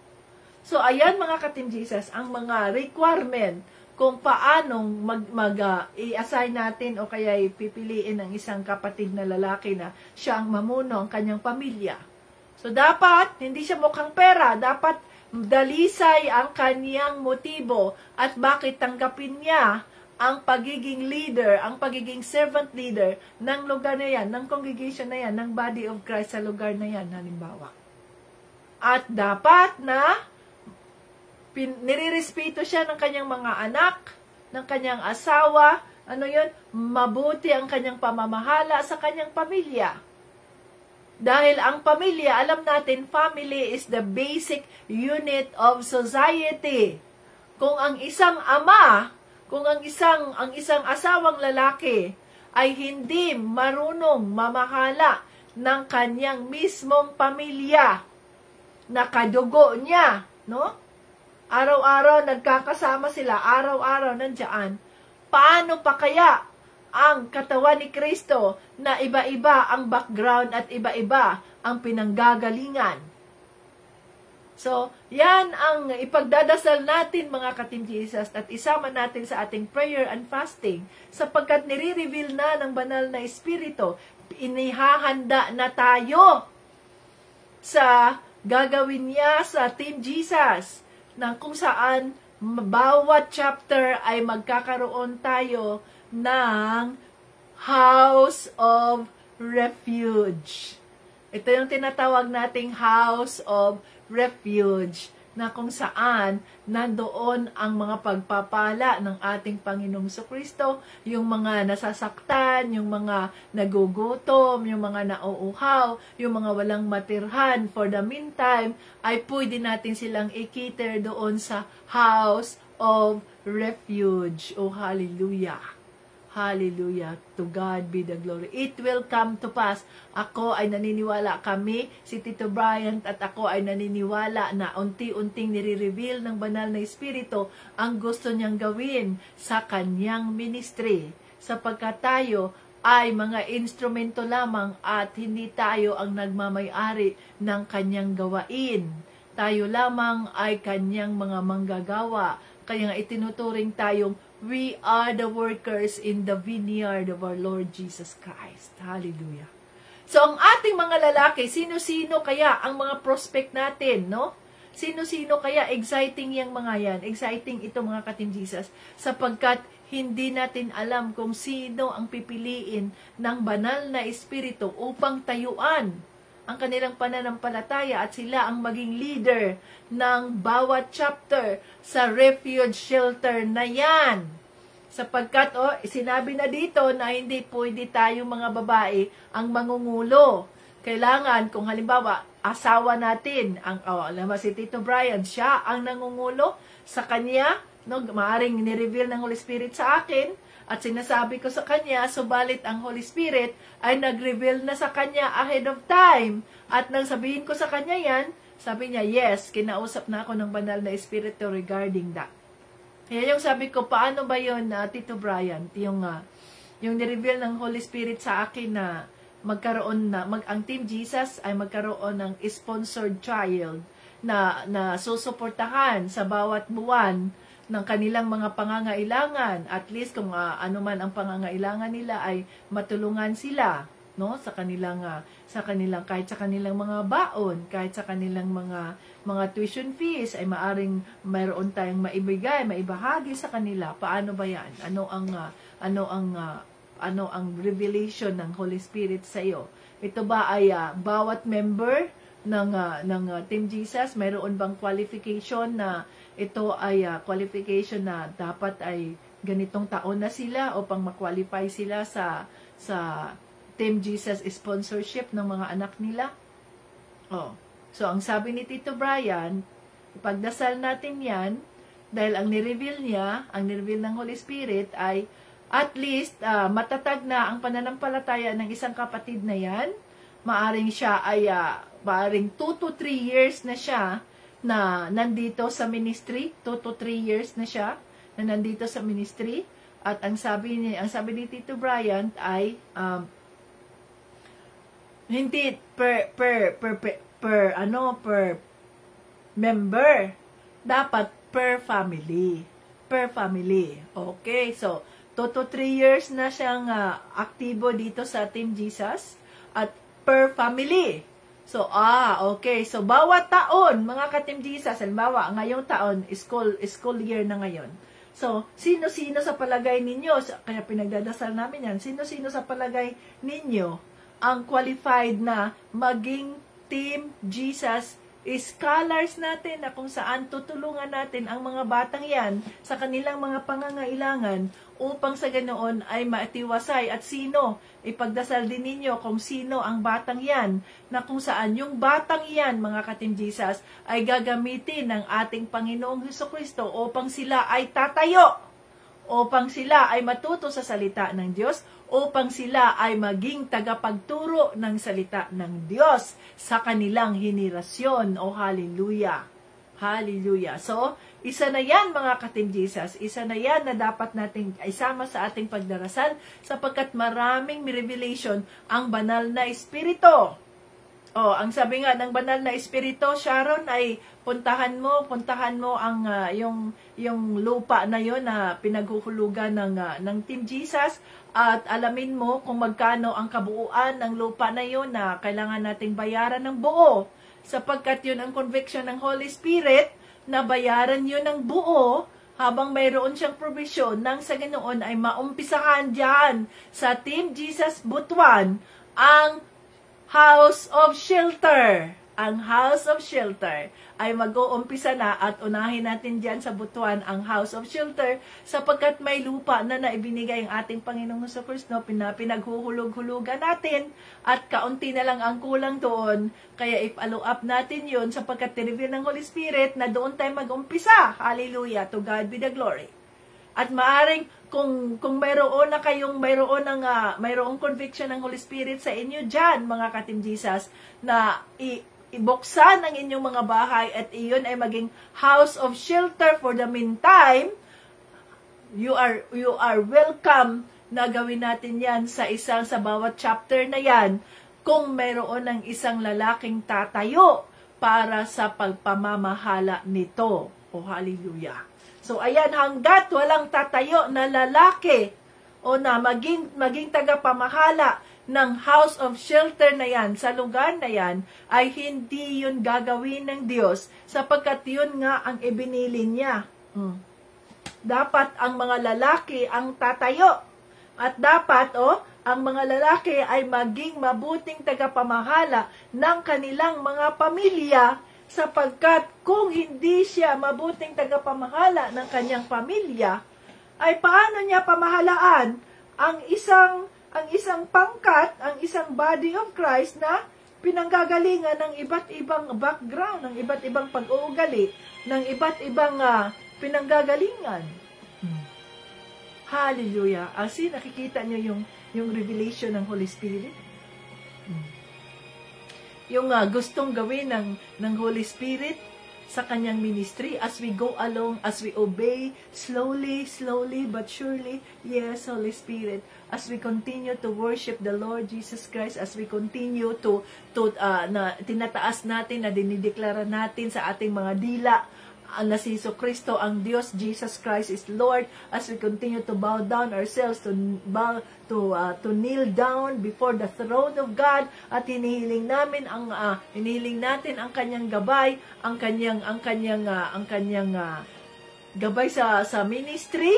So, ayan mga ka-Team Jesus, ang mga requirement kung paanong i-assign natin o kaya pipiliin ng isang kapatid na lalaki na siya ang mamuno ang kanyang pamilya. So, dapat, hindi siya mukhang pera. Dapat, dalisay ang kaniyang motibo at bakit tanggapin niya ang pagiging leader, ang pagiging servant leader ng lugar na yan, ng congregation na yan, ng body of Christ sa lugar na yan, halimbawa. At dapat na nirirespeto siya ng kanyang mga anak, ng kanyang asawa, ano yun, mabuti ang kanyang pamamahala sa kanyang pamilya. Dahil ang pamilya, alam natin, family is the basic unit of society. Kung ang isang ama, kung ang isang asawang lalaki ay hindi marunong mamahala ng kanyang mismong pamilya na kadugo niya, no? Araw-araw nagkakasama sila, araw-araw nandiyan. Paano pa kaya ang katawan ni Kristo na iba-iba ang background at iba-iba ang pinanggagalingan? So, yan ang ipagdadasal natin mga ka-Team Jesus at isama natin sa ating prayer and fasting sapagkat nire-reveal na ng banal na Espiritu, inihahanda na tayo sa gagawin niya sa Team Jesus na kung saan bawat chapter ay magkakaroon tayo ng House of Refuge. Ito yung tinatawag nating House of Refuge na kung saan nandoon ang mga pagpapala ng ating Panginoong Kristo, yung mga nasasaktan, yung mga nagugutom, yung mga nauuhaw, yung mga walang matirhan. For the meantime, ay pwede natin silang i-cater doon sa House of Refuge. Oh, hallelujah! Hallelujah. To God be the glory. It will come to pass. Ako ay naniniwala, kami, si Tito Bryant at ako ay naniniwala na unti-unting nire-reveal ng banal na Espiritu ang gusto niyang gawin sa kanyang ministry. Sapagkat tayo ay mga instrumento lamang at hindi tayo ang nagmamay-ari ng kanyang gawain. Tayo lamang ay kanyang mga manggagawa. Kaya nga itinuturing tayong we are the workers in the vineyard of our Lord Jesus Christ. Hallelujah. So, ang ating mga lalaki, sino-sino kaya ang mga prospect natin, no? Sino-sino kaya? Exciting yung mga yan. Exciting ito mga ka-Team Jesus. Sapagkat hindi natin alam kung sino ang pipiliin ng banal na Espiritu upang tayuan ang kanilang pananampalataya at sila ang maging leader ng bawat chapter sa refuge shelter na yan. Sapagkat, sinabi na dito na hindi pwede tayong mga babae ang mangungulo. Kailangan, kung halimbawa, asawa natin, alam mo si Tito Brian, siya ang nangungulo sa kanya, no, maaring nireveal ng Holy Spirit sa akin, at sinasabi ko sa kanya, subalit ang Holy Spirit ay nag-reveal na sa kanya ahead of time. At nang sabihin ko sa kanya yan, sabi niya, yes, kinausap na ako ng banal na Espiritu regarding that. Kaya yung sabi ko, paano ba yun, Tito Brian, yung nireveal ng Holy Spirit sa akin na magkaroon na, ang Team Jesus ay magkaroon ng sponsored child na susuportahan sa bawat buwan ng kanilang mga pangangailangan, at least kung ano man ang pangangailangan nila ay matulungan sila, no, sa kanilang kahit sa kanilang mga baon, kahit sa kanilang mga tuition fees ay maaring mayroon tayong maibahagi sa kanila. Paano ba 'yan? Ano ang revelation ng Holy Spirit sa iyo? Ito ba ay bawat member ng Team Jesus, mayroon bang qualification na ito ay qualification na dapat ay ganitong taon na sila upang ma-qualify sila sa Team Jesus sponsorship ng mga anak nila? So ang sabi ni Tito Brian, ipagdasal natin yan dahil ang nireveal ng Holy Spirit ay at least matatag na ang pananampalataya ng isang kapatid na yan. Maaring siya ay maaring 2 to 3 years na siya na nandito sa ministry, 2 to 3 years na siya na nandito sa ministry, at ang sabi ni Tito Bryant ay hindi per member, dapat per family. Okay, so 2 to 3 years na siyang aktibo dito sa Team Jesus at per family. So, okay. So, bawat taon, mga ka-Team Jesus, halimbawa, ngayong taon, school year na ngayon. So, sino-sino sa palagay ninyo, kaya pinagdadasal namin yan, sino-sino sa palagay ninyo ang qualified na maging Team Jesus scholars natin na kung saan tutulungan natin ang mga batang yan sa kanilang mga pangangailangan upang sa ganoon ay maitiwasay at sino, ipagdasal din ninyo kung sino ang batang yan na kung saan yung batang yan, mga ka-Team Jesus, ay gagamitin ng ating Panginoong Hesukristo upang sila ay tatayo, upang sila ay matuto sa salita ng Diyos, upang sila ay maging tagapagturo ng salita ng Diyos sa kanilang henerasyon. O hallelujah! Hallelujah! So, isa na yan mga ka-Team Jesus, isa na yan na dapat nating isama sa ating pagdarasal sapagkat maraming revelation ang banal na Espiritu. Ang sabi nga ng banal na Espiritu, Sharon, ay puntahan mo ang yung lupa na yon na pinaghuhulugan ng Team Jesus at alamin mo kung magkano ang kabuuan ng lupa na yon na kailangan nating bayaran ng buo sapagkat yun ang conviction ng Holy Spirit na bayaran yun ng buo habang mayroon siyang provision nang sa ganoon ay maumpisahan dyan sa Team Jesus Butuan ang House of Shelter. Ang House of Shelter ay mag-uumpisa na at unahin natin dyan sa Butuan ang House of Shelter sapagkat may lupa na naibinigay ang ating Panginoong Hesukristo, pinaghuhulog-hulugan natin at kaunti na lang ang kulang doon. Kaya i-follow up natin yun sapagkat tinreveal ng Holy Spirit na doon tayo mag-umpisa. Hallelujah! To God be the glory. At maaring kung mayroon mayroong conviction ng Holy Spirit sa inyo diyan, mga ka-Team Jesus, na ibuksan ang inyong mga bahay at iyon ay maging house of shelter for the meantime, you are welcome na gawin natin yan sa bawat chapter na yan kung mayroon ng isang lalaking tatayo para sa pagpamamahala nito. Oh, hallelujah! So, ayan, hanggat walang tatayo na lalaki o na maging tagapamahala ng House of Shelter na yan, sa lugar na yan, ay hindi yun gagawin ng Diyos sapagkat yun nga ang ibinili niya. Dapat ang mga lalaki ang tatayo. At dapat, ang mga lalaki ay maging mabuting tagapamahala ng kanilang mga pamilya sapagkat kung hindi siya mabuting tagapamahala ng kanyang pamilya, ay paano niya pamahalaan ang isang pangkat, ang isang body of Christ na pinanggagalingan ng iba't ibang background, ng iba't ibang pag-uugali, ng iba't ibang pinanggagalingan. Hallelujah! Asi, nakikita niyo yung revelation ng Holy Spirit? Yung gustong gawin ng Holy Spirit sa kanyang ministry as we go along, as we obey, slowly but surely. Yes, Holy Spirit, as we continue to worship the Lord Jesus Christ, as we continue na tinataas natin, na dinideklara natin sa ating mga dila, na si Jesucristo ang Diyos, Jesus Christ is Lord, as we continue to bow down ourselves, to kneel down before the throne of God, at hinihiling natin ang kanyang gabay, ang kanyang gabay sa ministry,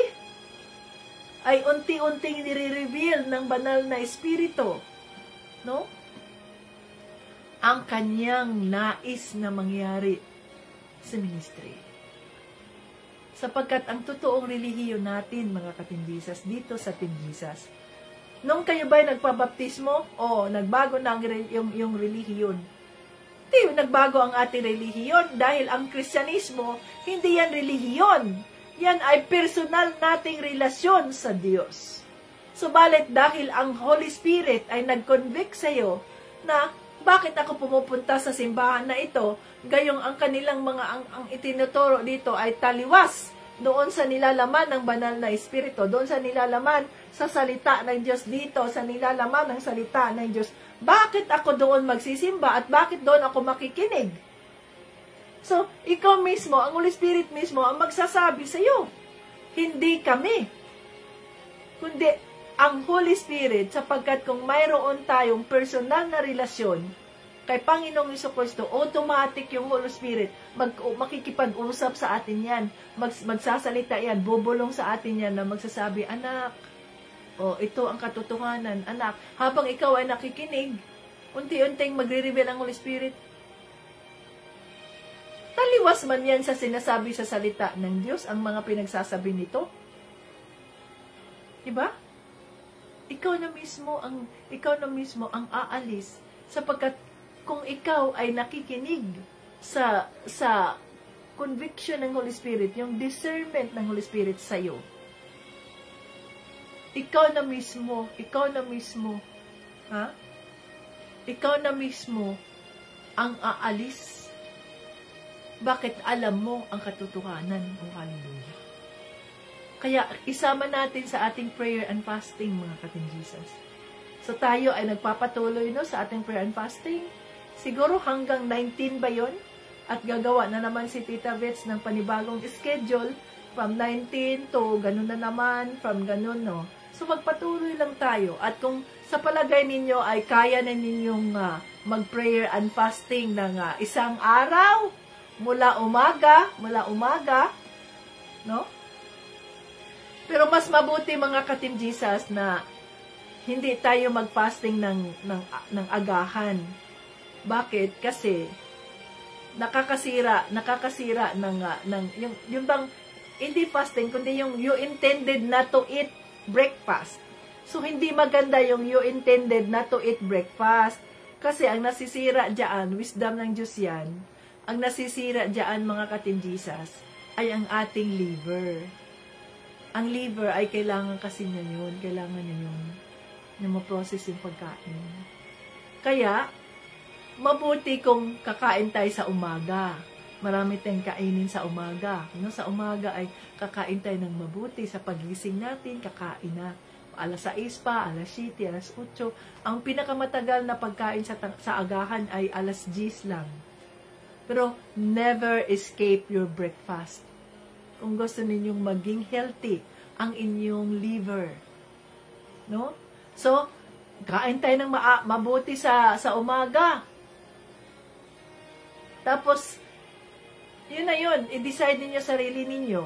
ay unti-unting nire-reveal ng banal na Espiritu, no? Ang kanyang nais na mangyari sa ministry. Sapagkat ang totoong relihiyon natin, mga ka-Team Jesus, dito sa Team Jesus, nung kayo ba'y nagpabaptismo, nagbago na yung relihiyon? Hindi, nagbago ang ating relihiyon dahil ang Kristyanismo, hindi yan relihiyon. Yan ay personal nating relasyon sa Diyos. Subalit dahil ang Holy Spirit ay nag-convict sa iyo na bakit ako pumupunta sa simbahan na ito, gayong ang kanilang ang itinuturo dito ay taliwas doon sa nilalaman ng banal na Espiritu, doon sa nilalaman sa salita ng Diyos dito, sa nilalaman ng salita ng Diyos. Bakit ako doon magsisimba at bakit doon ako makikinig? So, ikaw mismo, ang Holy Spirit mismo, ang magsasabi sa iyo. Hindi kami. Kundi ang Holy Spirit, sapagkat kung mayroon tayong personal na relasyon kay Panginoong Jesucristo, automatic yung Holy Spirit, makikipag-usap sa atin yan, magsasalita yan, bubulong sa atin yan na magsasabi, anak, ito ang katotohanan, anak. Habang ikaw ay nakikinig, unti-unting magre-reveal ang Holy Spirit. Taliwas man yan sa sinasabi sa salita ng Diyos, ang mga pinagsasabi nito. Diba? Ikaw na mismo ang aalis, sapagkat kung ikaw ay nakikinig sa conviction ng Holy Spirit, yung discernment ng Holy Spirit sa iyo, ikaw na mismo ang aalis. Bakit? Alam mo ang katotohanan. Oh, hallelujah. Kaya isama natin sa ating prayer and fasting, mga kating Jesus. So tayo ay nagpapatuloy sa ating prayer and fasting. Siguro hanggang 19 ba yun? At gagawa na naman si Tita Vets ng panibagong schedule from 19 to ganun na naman, from ganun, no? So magpatuloy lang tayo. At kung sa palagay ninyo ay kaya na ninyong mag-prayer and fasting ng isang araw, mula umaga, no? Pero mas mabuti, mga katim Jesus, na hindi tayo mag-fasting ng agahan. Bakit? Kasi nakakasira ng yung bang hindi fasting kundi yung you intended not to eat breakfast. So hindi maganda yung you intended not to eat breakfast, kasi ang nasisira diyan, wisdom ng Diyos yan, ang nasisira diyan, mga katim Jesus, ay ang ating liver. Ang liver ay kailangan kasi niya yun, na ma-process yung pagkain. Kaya mabuti kung kakain tayo sa umaga. Marami tayong kainin sa umaga. Sa umaga ay kakain tayo ng mabuti. Sa pagising natin, kakain na. Alas 6 pa, alas 7, alas 8. Ang pinakamatagal na pagkain sa agahan ay alas 10 lang. Pero never escape your breakfast. Kung gusto ninyong maging healthy ang inyong liver. No? So, kain tayo ng mabuti sa umaga. Tapos, yun na yun. I-decide ninyo sarili ninyo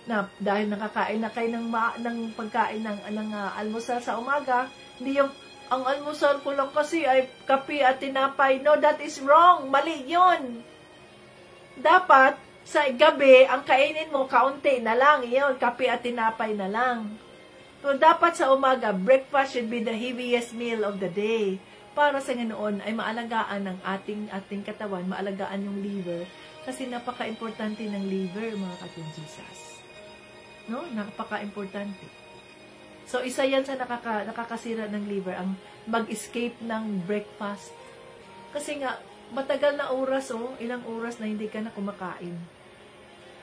na dahil nakakain na kayo ng pagkain ng almusal sa umaga, hindi yung ang almusal ko lang kasi ay kape at tinapay. No, that is wrong. Mali yun. Dapat, sa gabi, ang kainin mo, kaunti na lang. Yun, kape at tinapay na lang. So, dapat sa umaga, breakfast should be the heaviest meal of the day. Para sa ganoon ay maalagaan ng ating katawan, maalagaan yung liver. Kasi napaka-importante ng liver, mga kating Jesus. No? Napaka-importante. So, isa yan sa nakakasira ng liver, ang mag-escape ng breakfast. Kasi nga, matagal na oras, ilang oras na hindi ka na kumakain.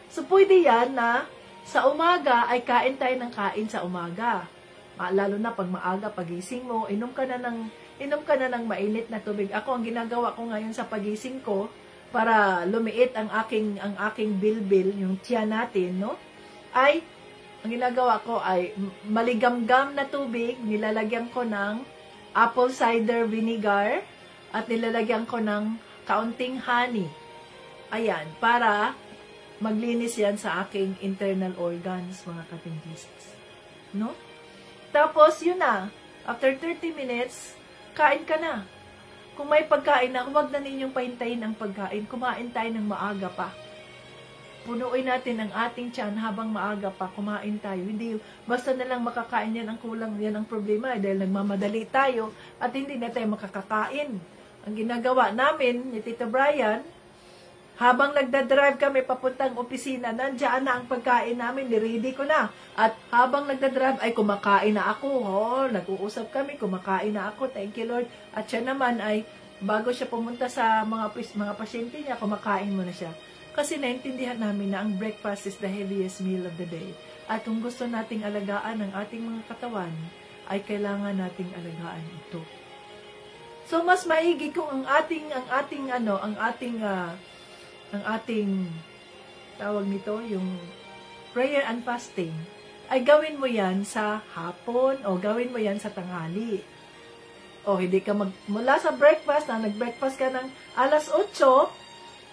So, pwede yan na sa umaga ay kain tayo ng kain sa umaga. Lalo na pag maaga, pagising mo, inom ka na ng mainit na tubig. Ako, ang ginagawa ko ngayon sa pagising ko, para lumiit ang aking bilbil, yung tiyan natin, no? Ay, ang ginagawa ko ay maligamgam na tubig, nilalagyan ko ng apple cider vinegar, at nilalagyan ko ng kaunting honey. Ayan, para maglinis yan sa aking internal organs, mga kating Jesus. No? Tapos, yun na. After 30 minutes, kain ka na. Kung may pagkain na, huwag na ninyong pahintayin ang pagkain. Kumain tayo ng maaga pa. Punuin natin ang ating tiyan habang maaga pa. Kumain tayo. Hindi, basta na lang makakain yan ang kulang. Yan ang problema. Dahil nagmamadali tayo at hindi na tayo makakakain. Ang ginagawa namin ni Tito Brian, habang nagdadrive kami papuntang opisina, nandiyan na ang pagkain namin, niready ko na. At habang nagdadrive ay kumakain na ako. Nag-uusap kami, kumakain na ako. Thank you, Lord. At siya naman ay, bago siya pumunta sa mga pasyente niya, kumakain mo na siya. Kasi naintindihan namin na ang breakfast is the heaviest meal of the day. At kung gusto nating alagaan ang ating mga katawan, ay kailangan nating alagaan ito. So, mas maigi kung ang ating tawag nito, yung prayer and fasting, ay gawin mo yan sa hapon o gawin mo yan sa tanghali. O hindi ka mula sa breakfast, na nag-breakfast ka ng alas 8,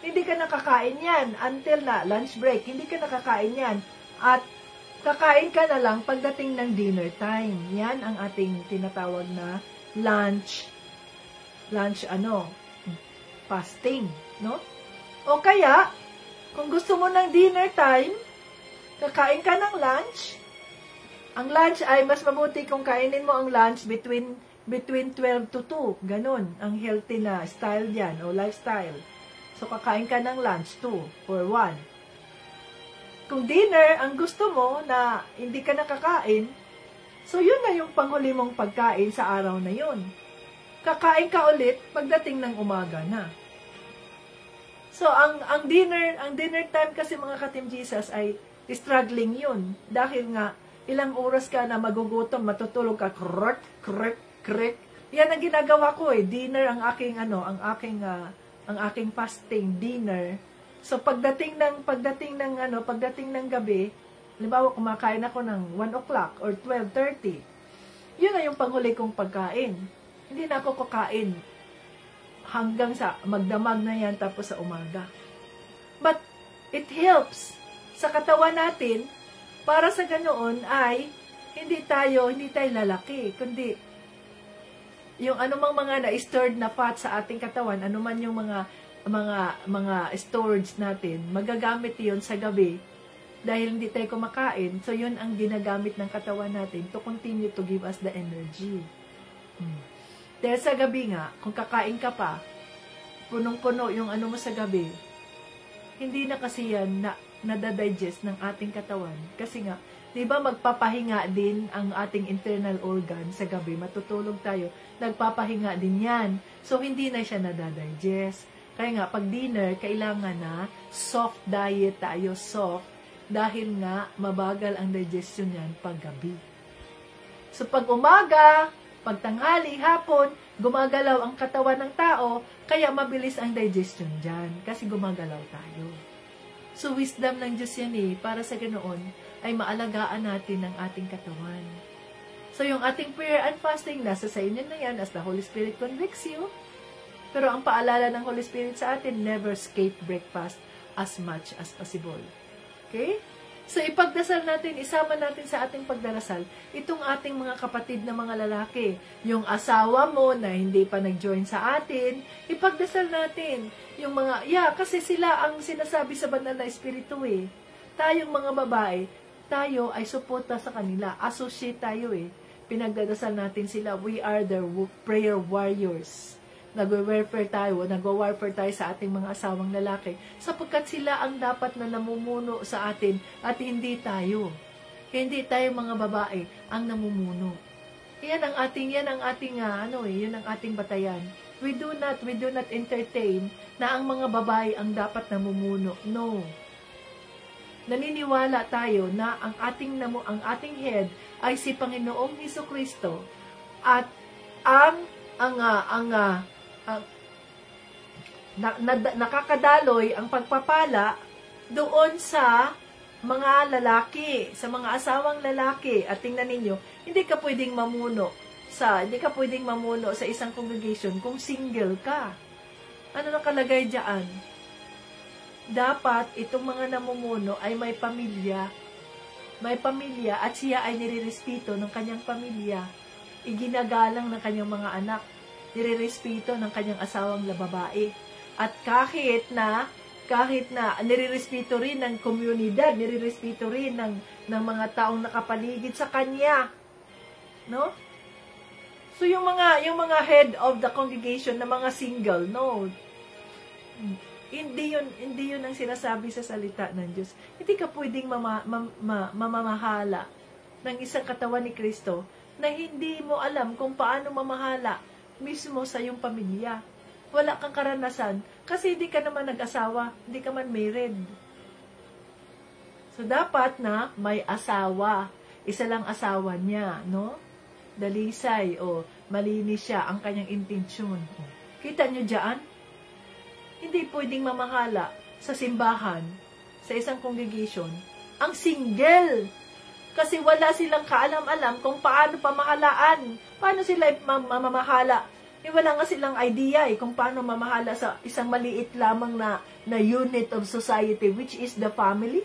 hindi ka nakakain yan until na lunch break. Hindi ka nakakain yan. At kakain ka na lang pagdating ng dinner time. Yan ang ating tinatawag na lunch fasting, no? O kaya, kung gusto mo ng dinner time, kakain ka ng lunch. Ang lunch ay mas mabuti kung kainin mo ang lunch between 12 to 2. Ganun, ang healthy na style yan, o lifestyle. So, kakain ka ng lunch 2 or 1. Kung dinner, ang gusto mo na hindi ka nakakain, so yun na yung panghuli mong pagkain sa araw na yun. Kakain ka ulit pagdating ng umaga na. So, ang dinner time kasi mga ka-Team Jesus ay struggling yun. Dahil nga, ilang oras ka na magugutom, matutulog ka, krek. Yan ang ginagawa ko eh. Dinner ang aking fasting dinner. So pagdating ng gabi, halimbawa kumakain ako ng 1 o'clock or 12:30. Yun na yung panghuli kong pagkain. Hindi na ako kakain hanggang sa magdamag na yan tapos sa umaga. But it helps sa katawan natin para sa ganoon ay hindi tayo lalaki, kundi yung anumang mga na-stored na fat sa ating katawan, anuman yung mga storage natin, magagamit yon sa gabi dahil hindi tayo kumakain. So, yun ang ginagamit ng katawan natin to continue to give us the energy. Dahil sa gabi nga, kung kakain ka pa, punong-puno yung ano mo sa gabi, hindi na kasi yan nadadigest ng ating katawan. Kasi nga, di ba magpapahinga din ang ating internal organ sa gabi, matutulog tayo, nagpapahinga din yan. So, hindi na siya nadadigest. Kaya nga, pag dinner, kailangan na soft diet tayo, soft, dahil nga, mabagal ang digestion yan pag gabi. So, pag umaga, pag tanghali, hapon, gumagalaw ang katawan ng tao, kaya mabilis ang digestion dyan, kasi gumagalaw tayo. So, wisdom ng Diyos yan eh, para sa ganoon, ay maalagaan natin ang ating katawan. So, yung ating prayer and fasting, nasa sa inyo na yan as the Holy Spirit convicts you. Pero ang paalala ng Holy Spirit sa atin, never skip breakfast as much as possible. Okay? So, ipagdasal natin, isama natin sa ating pagdarasal, itong ating mga kapatid na mga lalaki. Yung asawa mo na hindi pa nag-join sa atin, ipagdasal natin. Yung mga, kasi sila ang sinasabi sa banal na espiritu eh. Tayong mga babae, tayo ay suporta sa kanila. Associate tayo eh. Pinagdadasal natin sila. We are the prayer warriors. Nag-warfare tayo sa ating mga asawang lalaki. Sapagkat sila ang dapat na namumuno sa atin at hindi tayo. Hindi tayo mga babae ang namumuno. Yan ang ating batayan. We do not entertain na ang mga babae ang dapat namumuno. No. Naniniwala tayo na ang ating head ay si Panginoong Hesukristo at nakakadaloy ang pagpapala doon sa mga lalaki, sa mga asawang lalaki. At tingnan ninyo, hindi ka pwedeng mamuno sa isang congregation kung single ka. Ano nakalagay diyan? Dapat itong mga namumuno ay may pamilya at siya ay nirerespeto ng kanyang pamilya, iginagalang ng kanyang mga anak, nirerespeto ng kanyang asawang babae, at kahit na nirerespeto rin ng komunidad, nirerespeto rin ng mga taong nakapaligid sa kanya, no? So yung mga head of the congregation na mga single, no, hindi yun ang sinasabi sa salita ng Diyos. Hindi ka pwedeng mamamahala ng isang katawan ni Kristo na hindi mo alam kung paano mamahala mismo sa iyong pamilya. Wala kang karanasan kasi hindi ka naman nag-asawa, hindi ka man married. So, dapat na may asawa. Isa lang asawa niya, no? Dalisay o malinis siya ang kanyang intensyon. Kita nyo dyan? Hindi pwedeng mamahala sa simbahan, sa isang congregation, ang single. Kasi wala silang kaalam-alam kung paano pamahalaan. Paano sila mamahala? Wala nga silang idea kung paano mamahala sa isang maliit lamang na unit of society, which is the family.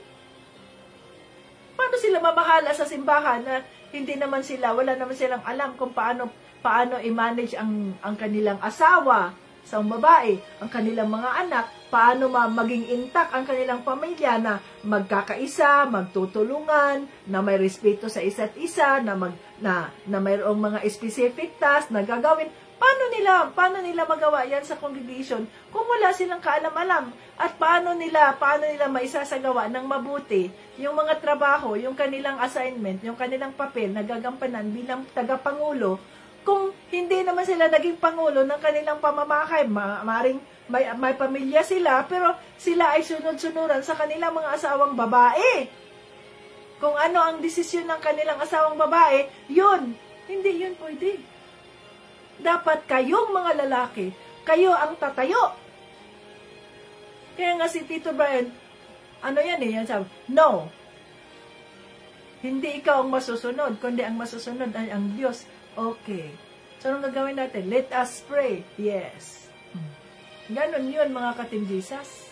Paano sila mamahala sa simbahan na hindi naman sila, wala naman silang alam kung paano i-manage ang kanilang asawa, sa babae, ang kanilang mga anak, paano maging intact ang kanilang pamilya na magkakaisa, magtutulungan, na may respeto sa isa't isa, na mayroong mga specific task na gagawin. Paano nila magawa yan sa congregation kung wala silang kaalam-alam? At paano nila maisasagawa ng mabuti yung mga trabaho, yung kanilang assignment, yung kanilang papel na gagampanan bilang tagapangulo kung hindi naman sila naging pangulo ng kanilang pamamahay? Maring may pamilya sila, pero sila ay sunod-sunuran sa kanilang mga asawang babae. Kung ano ang desisyon ng kanilang asawang babae, hindi yun pwede. Dapat kayong mga lalaki, kayo ang tatayo. Kaya nga si Tito Brian, yan sabi, no. Hindi ikaw ang masusunod, kundi ang masusunod ay ang Diyos. Okay. So, anong gagawin natin? Let us pray. Yes. Ganon yun, mga ka-Team Jesus.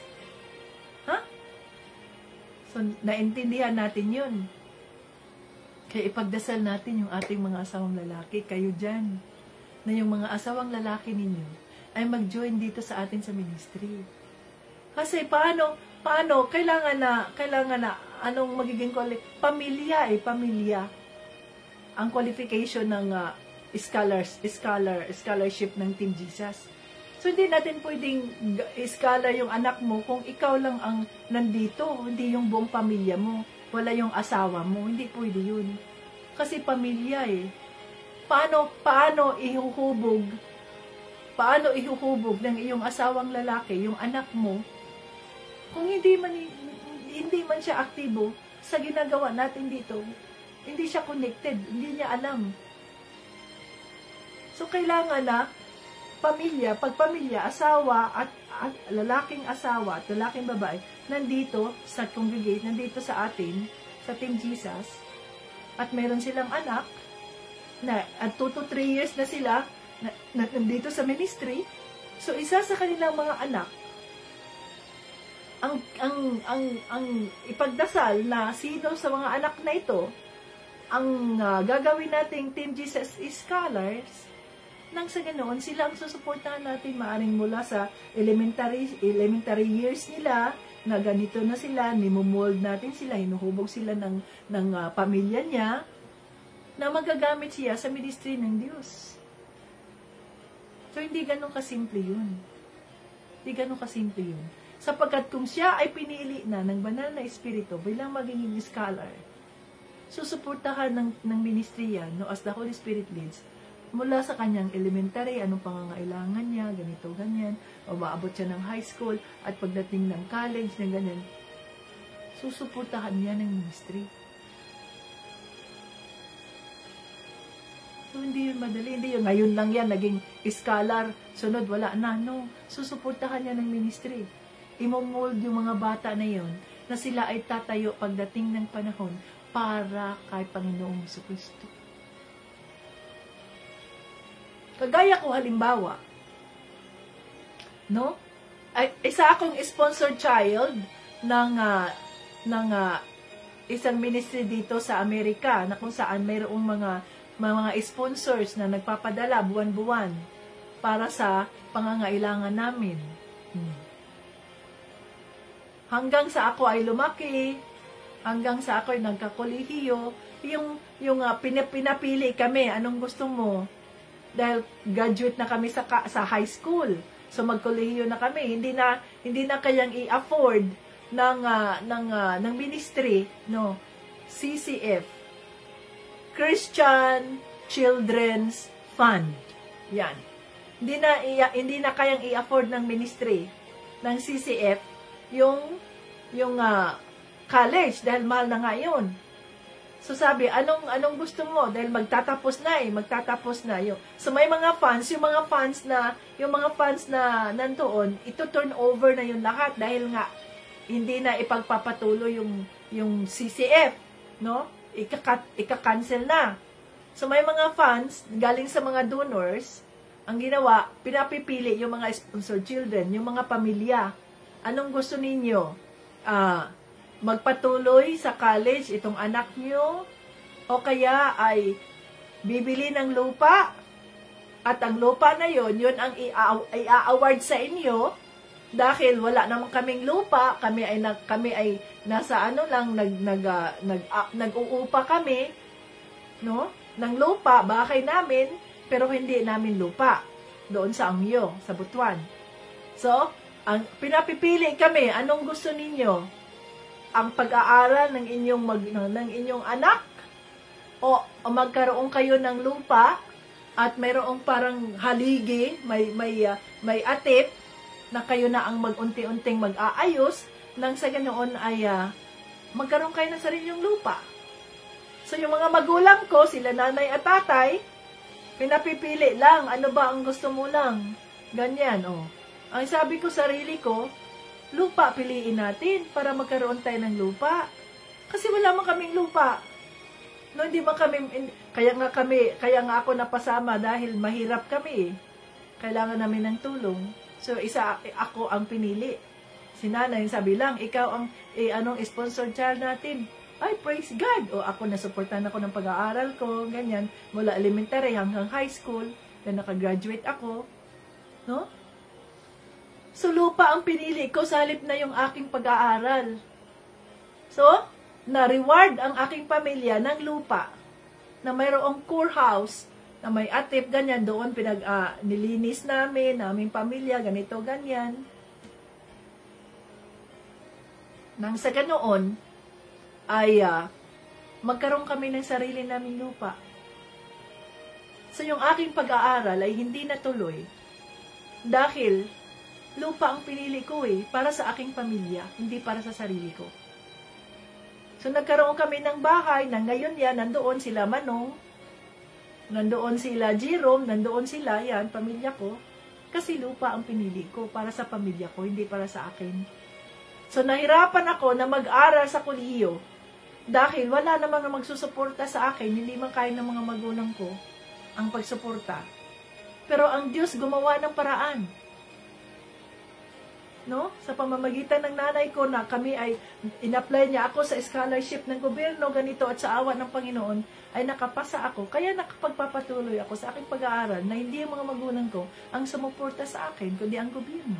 Ha? So, naintindihan natin yun. Kaya ipagdasal natin yung ating mga asawang lalaki. Kayo dyan. Na yung mga asawang lalaki ninyo ay mag-join dito sa atin sa ministry. Kasi paano, kailangan na, anong magiging pamilya. Ang qualification ng scholarship ng Team Jesus. So, hindi natin pwedeng scholar yung anak mo kung ikaw lang ang nandito, hindi yung buong pamilya mo, wala yung asawa mo, hindi pwede yun. Kasi pamilya Paano ihuhubog ng iyong asawang lalaki, yung anak mo, kung hindi man siya aktibo sa ginagawa natin dito, hindi siya connected, hindi niya alam. So, kailangan na pag pamilya, asawa at lalaking asawa at lalaking babae, nandito sa congregation, nandito sa atin, sa Team Jesus, at meron silang anak, at 2 to 3 years na sila, nandito sa ministry. So, isa sa kanilang mga anak, ang ipagdasal na sino sa mga anak na ito, ang gagawin nating Team Jesus Scholars, nang sa ganoon, sila ang susuportahan natin, maaring mula sa elementary years nila, na ganito na sila, nimumold natin sila, hinuhubog sila ng pamilya niya, na magagamit siya sa ministry ng Diyos. So, hindi ganun kasimple yun. Hindi ganun kasimple yun. Sapagkat kung siya ay pinili na ng banal na espiritu bilang magiging scholar, susuportahan ng ministry yan, as the Holy Spirit leads, mula sa kanyang elementary, anong pangangailangan niya, ganito, ganyan, o maabot siya ng high school, at pagdating ng college, ng ganyan, susuportahan niya ng ministry. So, hindi yun madali, hindi yun, ngayon lang yan, naging scholar, sunod, wala na, no, susuportahan niya ng ministry. Imomold yung mga bata na yun, na sila ay tatayo pagdating ng panahon, para kay Panginoong Jesucristo. Kagaya ko halimbawa, no? Isa akong sponsored child ng isang ministry dito sa Amerika, na kung saan mayroong mga sponsors na nagpapadala buwan-buwan para sa pangangailangan namin. Hanggang sa ako ay lumaki, hanggang sa ako ay nagkakolehiyo, yung pinapili kami, anong gusto mo? Dahil graduate na kami sa high school. So magkolehiyo na kami, hindi na kayang i-afford ng ministry, no? CCF, Christian Children's Fund. Yan. Hindi na kayang i-afford ng ministry ng CCF yung college dahil mahal na nga yun. So sabi, anong gusto mo? Dahil magtatapos na yun. So may mga funds, yung mga funds na nandoon, ito turn over na yun lahat dahil nga hindi na ipagpapatuloy yung CCF, no? ika-cancel na. So may mga funds galing sa mga donors, ang ginawa, pinapipili yung mga sponsored children, yung mga pamilya. Anong gusto ninyo? Magpatuloy sa college itong anak nyo, o kaya ay bibili ng lupa, at ang lupa na yon, yun ang i-award sa inyo, dahil wala naman kaming lupa, kami ay nasa nag-uupa kami, no? Ng lupa, bahay namin, pero hindi namin lupa doon sa Angyo, sa Butuan. So, ang pinapipili kami, anong gusto ninyo? Ang pag-aaral ng inyong anak, o magkaroon kayo ng lupa at mayroong parang haligi, may atip na kayo na ang mag-unti-unting mag-aayos nang sa ganoon ay magkaroon kayo ng sariling lupa. So yung mga magulang ko, sila nanay at tatay, pinapipili lang, ano ba ang gusto mo lang? Ganyan, oh. Ang sabi ko sarili ko, lupa piliin natin para magkaroon tayo ng lupa. Kasi wala man kaming lupa. No, hindi man kami, kaya nga ako napasama dahil mahirap kami. Kailangan namin ng tulong. So, ako ang pinili. Si nanay, sabi lang, ikaw ang, anong sponsored child natin? Ay, praise God! O, ako nasuportan ako ng pag-aaral ko, ganyan, mula elementary hanggang high school, then nakagraduate ako. No? So, lupa ang pinili ko sa halip na yung aking pag-aaral. So, na-reward ang aking pamilya ng lupa na mayroong core house na may atip, ganyan, doon nilinis naming pamilya, ganito, ganyan. Nang sa ganoon, ay magkaroon kami ng sarili naming lupa. So, yung aking pag-aaral ay hindi natuloy dahil lupa ang pinili ko para sa aking pamilya, hindi para sa sarili ko. So, nagkaroon kami ng bahay, na ngayon yan, nandoon sila Manong, nandoon sila Jerome, nandoon sila, yan, pamilya ko. Kasi lupa ang pinili ko para sa pamilya ko, hindi para sa akin. So, nahirapan ako na mag-aral sa kolehiyo dahil wala namang magsusuporta sa akin, hindi man kaya ng mga magulang ko ang pagsuporta. Pero ang Diyos gumawa ng paraan. No? Sa pamamagitan ng nanay ko na kami ay in-apply niya ako sa scholarship ng gobyerno, ganito, at sa awa ng Panginoon ay nakapasa ako. Kaya nakapagpapatuloy ako sa aking pag-aaral na hindi ang mga magulang ko ang sumuporta sa akin, kundi ang gobyerno.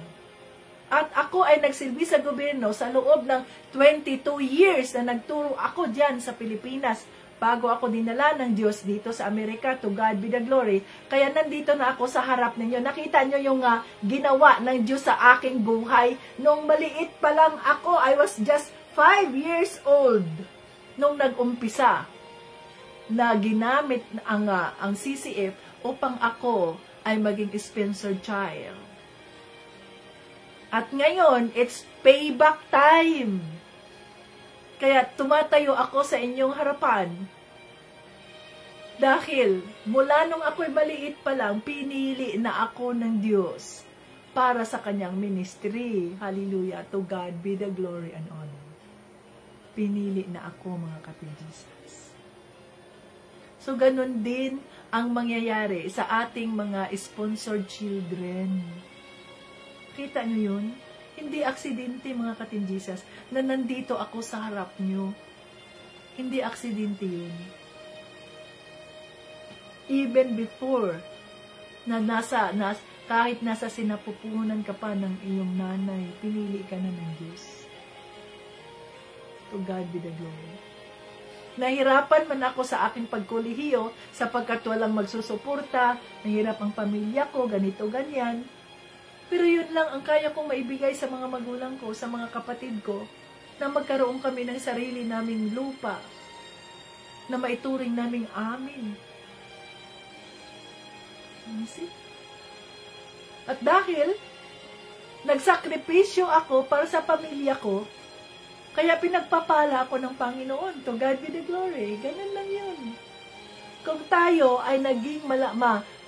At ako ay nagsilbi sa gobyerno sa loob ng 22 years na nagturo ako dyan sa Pilipinas bago ako dinala ng Diyos dito sa Amerika. To God be the glory. Kaya nandito na ako sa harap ninyo. Nakita nyo yung ginawa ng Diyos sa aking buhay. Nung maliit pa lang ako, I was just 5 years old nung nag-umpisa na ginamit ang CCF upang ako ay maging sponsored child. At ngayon, it's payback time. Kaya tumatayo ako sa inyong harapan. Dahil mula nung ako'y maliit pa lang, pinili na ako ng Diyos para sa kanyang ministry. Hallelujah. To God be the glory and honor. Pinili na ako, mga ka-Jesus. So, ganun din ang mangyayari sa ating mga sponsored children. Kita nyo yun? Hindi aksidente, mga ka-Jesus, na nandito ako sa harap nyo. Hindi aksidente yun. Even before, kahit nasa sinapupunan ka pa ng iyong nanay, pinili ka na ng Diyos. To God be the glory. Nahirapan man ako sa aking pagkolehiyo sapagkat walang magsusuporta, nahirap ang pamilya ko, ganito, ganyan. Pero yun lang ang kaya kong maibigay sa mga magulang ko, sa mga kapatid ko, na magkaroon kami ng sarili naming lupa, na maituring naming amin. At dahil nagsakripisyo ako para sa pamilya ko, kaya pinagpapala ako ng Panginoon. To God be the glory. Ganun lang yun. Kung tayo ay naging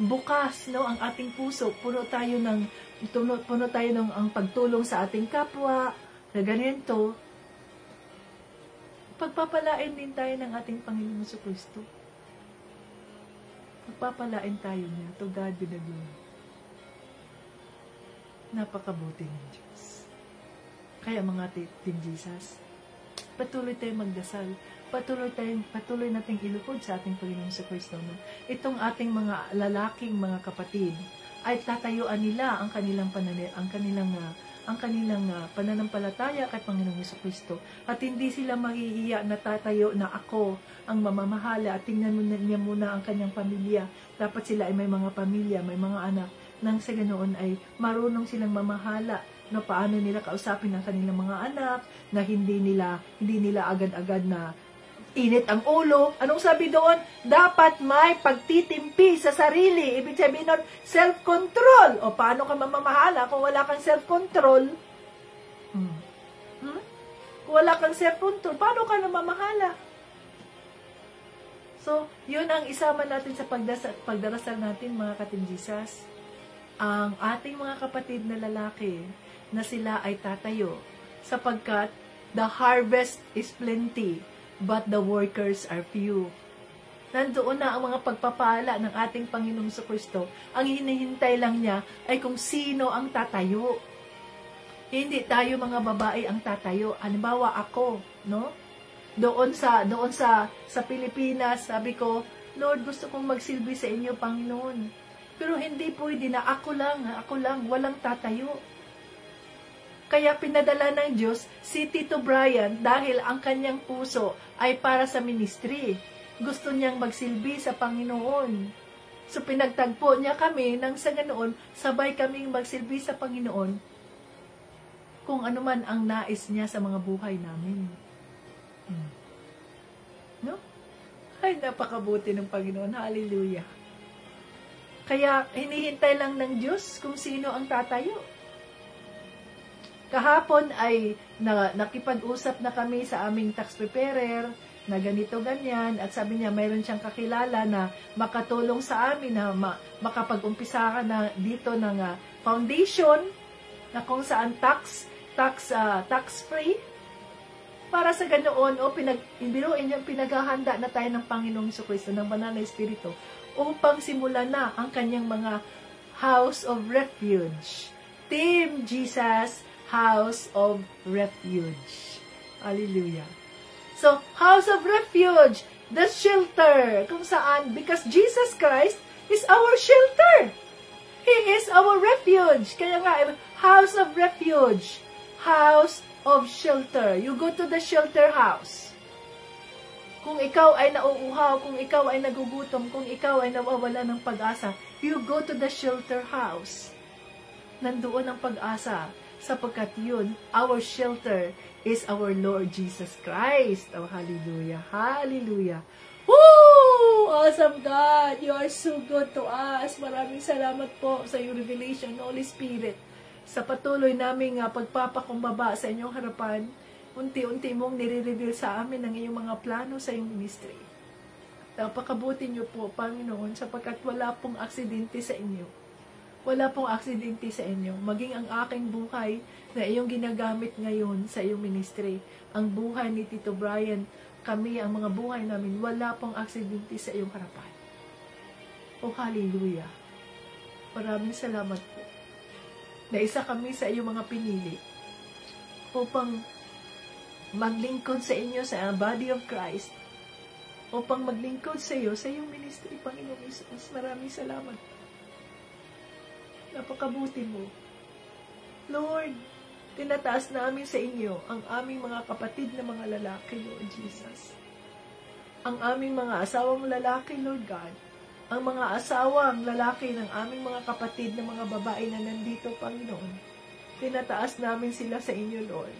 bukas, no, ang ating puso, puno tayo ng ang pagtulong sa ating kapwa, na ganito, Pagpapalain din tayo ng ating Panginoon sa Kristo. Pagpapalain tayo niya. To God be the glory. Napakabuti ng Diyos. Kaya mga Team Jesus, patuloy tayong magdasal. Patuloy nating ilukod sa ating Panginoon sa Kristo. No? Itong ating mga lalaking mga kapatid ay tatayuan nila ang kanilang pananampalataya kay Panginoong Jesucristo. At hindi sila mahihiya na tatayo na ako ang mamamahala at tingnan niya muna ang kanyang pamilya. Dapat sila ay may mga pamilya, may mga anak. Nang sa ganoon ay marunong silang mamahala na paano nila kausapin ang kanilang mga anak, na hindi nila agad-agad na init ang ulo. Anong sabi doon? Dapat may pagtitimpi sa sarili. Ibig sabihin nun, self-control. O paano ka mamamahala kung wala kang self-control? Kung wala kang self-control, paano ka namamahala? So, yun ang isama natin sa pagdarasal natin, mga Ka-Team Jesus. Ang ating mga kapatid na lalaki na sila ay tatayo sapagkat the harvest is plenty, but the workers are few. Nandoon na ang mga pagpapala ng ating Panginoong Jesucristo. Ang hinihintay lang niya ay kung sino ang tatayo. Hindi tayo mga babae ang tatayo. Halimbawa ako, no? Doon sa Pilipinas, sabi ko, Lord, gusto kong magsilbi sa inyo, Panginoon. Pero hindi pwede na ako lang, walang tatayo. Kaya pinadala ng Diyos si Tito Brian dahil ang kanyang puso ay para sa ministry. Gusto niyang magsilbi sa Panginoon. So pinagtagpo niya kami nang sa ganoon, sabay kaming magsilbi sa Panginoon kung ano man ang nais niya sa mga buhay namin. No? Ay, napakabuti ng Panginoon. Hallelujah. Kaya hinihintay lang ng Diyos kung sino ang tatayo. Kahapon ay nakipag-usap na kami sa aming tax preparer na ganito ganyan at sabi niya mayroon siyang kakilala na makatulong sa amin na makapag-umpisa ka na dito ng foundation na kung saan tax free para sa ganoon pinaghahanda na tayo ng Panginoong Jesucristo ng Banal na Espiritu upang simulan na ang kanyang mga house of refuge. Team Jesus House of Refuge. Hallelujah. So, House of Refuge, the shelter, kung saan, because Jesus Christ is our shelter. He is our refuge. Kaya nga, House of Refuge, House of Shelter. You go to the shelter house. Kung ikaw ay nauuhaw, kung ikaw ay nagugutom, kung ikaw ay nawawala ng pag-asa, you go to the shelter house. Nandoon ang pag-asa. Sapagkat yun, our shelter is our Lord Jesus Christ. Oh, hallelujah. Hallelujah. Woo! Awesome God! You are so good to us. Maraming salamat po sa iyong revelation, Holy Spirit. Sa patuloy naming pagpapakumbaba sa inyong harapan, unti-unti mong nire-reveal sa amin ang iyong mga plano sa iyong ministry. Napakabuti niyo po, Panginoon, sapagkat wala pong aksidente sa inyo. Wala pong aksidente sa inyo. Maging ang aking buhay na iyong ginagamit ngayon sa iyong ministry. Ang buhay ni Tito Brian, kami, ang mga buhay namin, wala pong aksidente sa iyong harapan. Oh, hallelujah. Maraming salamat po. Na isa kami sa iyong mga pinili upang maglingkod sa inyo sa body of Christ. Upang maglingkod sa iyo, sa iyong ministry, Panginoong Isus. Maraming salamat. Napakabuti mo. Lord, tinataas namin sa inyo ang aming mga kapatid na mga lalaki, Lord Jesus. Ang aming mga asawang lalaki, Lord God. Ang mga asawang lalaki ng aming mga kapatid na mga babae na nandito, Panginoon. Tinataas namin sila sa inyo, Lord.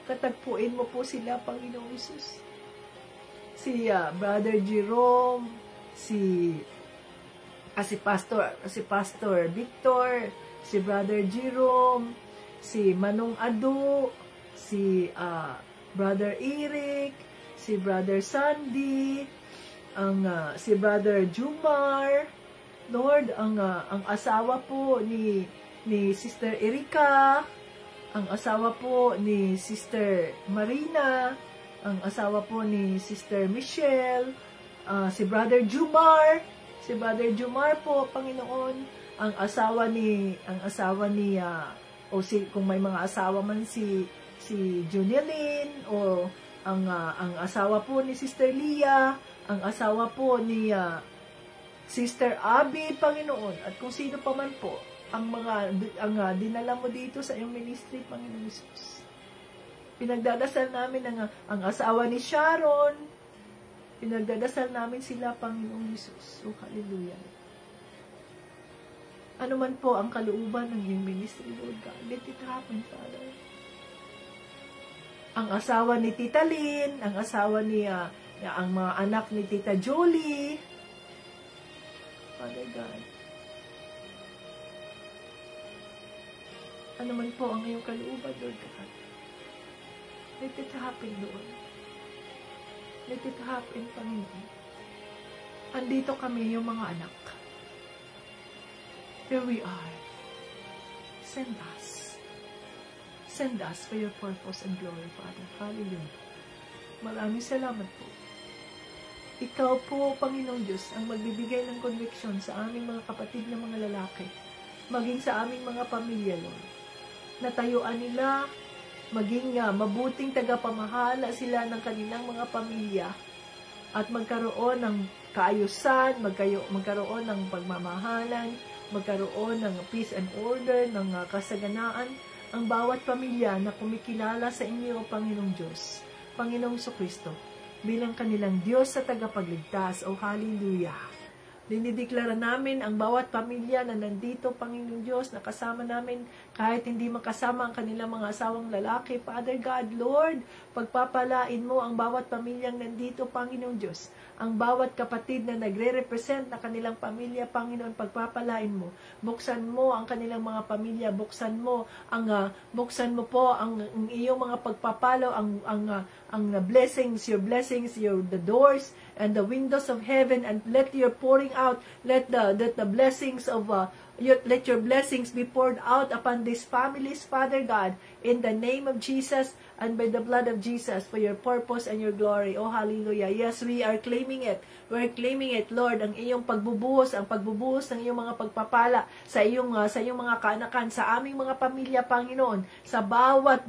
Katagpuin mo po sila, Panginoong Isus. Si Brother Jerome, si Pastor Victor, si Brother Jerome, si Manong Adu, si Brother Eric, si Brother Sandy, si Brother Jumar, Lord, ang asawa po ni Sister Erika, ang asawa po ni Sister Marina, ang asawa po ni Sister Michelle, si Brother Jumar po, Panginoon, ang asawa ni kung may mga asawa man si Junilyn, o ang asawa po ni Sister Leah, ang asawa po ni Sister Abby, Panginoon, at kung sino pa man po ang dinala mo dito sa iyong ministry, Panginoon Jesus. Pinagdadasal namin ang asawa ni Sharon, pinagdadasal namin sila, Panginoon Jesus. Oh, hallelujah. Ano man po ang kalooban ng iyong ministry, Lord God, let it happen, Father. Ang asawa ni Tita Lynn, ang asawa ni ang mga anak ni Tita Jolie, Father God. Ano man po ang iyong kalooban, Lord God, let it happen, Lord. Let it happen, Panginoon. Andito kami, yung mga anak. Here we are. Send us. Send us for your purpose and glory, Father. Hallelujah. Maraming salamat po. Ikaw po, Panginoon Diyos, ang magbibigay ng conviction sa aming mga kapatid na mga lalaki, maging sa aming mga pamilya, Lord. Natayuan nila, maging mabuting tagapamahala sila ng kanilang mga pamilya, at magkaroon ng kaayusan, magkaroon ng pagmamahalan, magkaroon ng peace and order, ng kasaganaan, ang bawat pamilya na kumikilala sa inyo, Panginoong Diyos, Panginoong Kristo, bilang kanilang Diyos sa tagapagligtas. O hallelujah! Dinideklara namin ang bawat pamilya na nandito, Panginoong Diyos, na kasama namin kahit hindi makasama ang kanilang mga asawang lalaki. Father God, Lord, pagpapalain mo ang bawat pamilyang nandito, Panginoong Diyos. Ang bawat kapatid na nagre-represent na kanilang pamilya, Panginoon, pagpapalain mo. Buksan mo ang kanilang mga pamilya, buksan mo po ang iyong mga pagpapalo, ang blessings, the doors and the windows of heaven, and let your pouring out, let the blessings of let your blessings be poured out upon these families, Father God, in the name of Jesus and by the blood of Jesus, for your purpose and your glory. Oh, hallelujah. Yes, we are claiming it. We're claiming it, Lord, ang iyong pagbubuhos ng iyong mga pagpapala sa iyong mga kaanakan, sa aming mga pamilya, Panginoon, sa bawat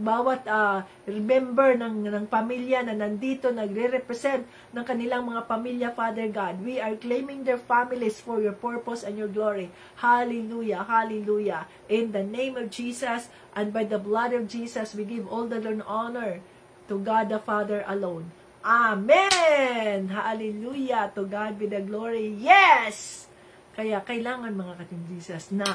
member ng pamilya na nandito, nagre-represent ng kanilang mga pamilya, Father God. We are claiming their families for your purpose and your glory. Hallelujah, hallelujah. In the name of Jesus and by the blood of Jesus, we give all the honor to God the Father alone. Amen! Hallelujah! To God be the glory. Yes! Kaya kailangan, mga kating Jesus, na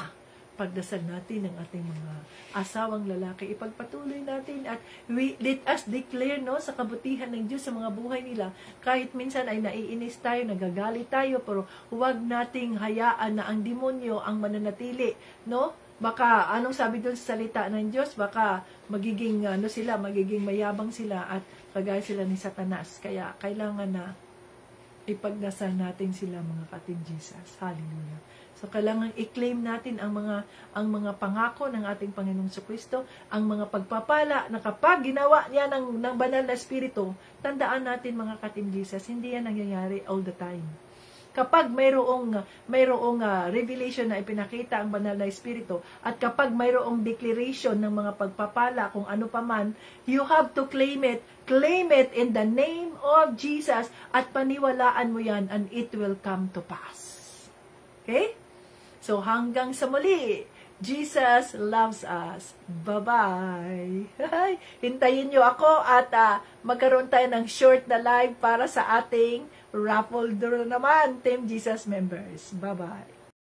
pagdasal natin ang ating mga asawang lalaki. Ipagpatuloy natin at let us declare, no, sa kabutihan ng Diyos sa mga buhay nila. Kahit minsan ay naiinis tayo, nagagalit tayo, pero huwag nating hayaan na ang demonyo ang mananatili, no? Baka, anong sabi doon sa salita ng Diyos? Baka magiging, magiging mayabang sila at kagaya sila ni Satanas. Kaya, kailangan na ipagdasal natin sila, mga kating Jesus. Hallelujah. So, kailangan i-claim natin ang mga pangako ng ating Panginoong Kristo, ang mga pagpapala na kapag ginawa niya ng banal na Espiritu, tandaan natin, mga kating Jesus, hindi yan nangyayari all the time. Kapag mayroong revelation na ipinakita ang banal na Espiritu, at kapag mayroong declaration ng mga pagpapala, kung ano pa man, you have to claim it in the name of Jesus, at paniwalaan mo yan, and it will come to pass. Okay? So, hanggang sa muli, Jesus loves us. Bye-bye. Hintayin nyo ako at magkaroon tayo ng short na live para sa ating raffle draw naman, Team Jesus members. Bye-bye.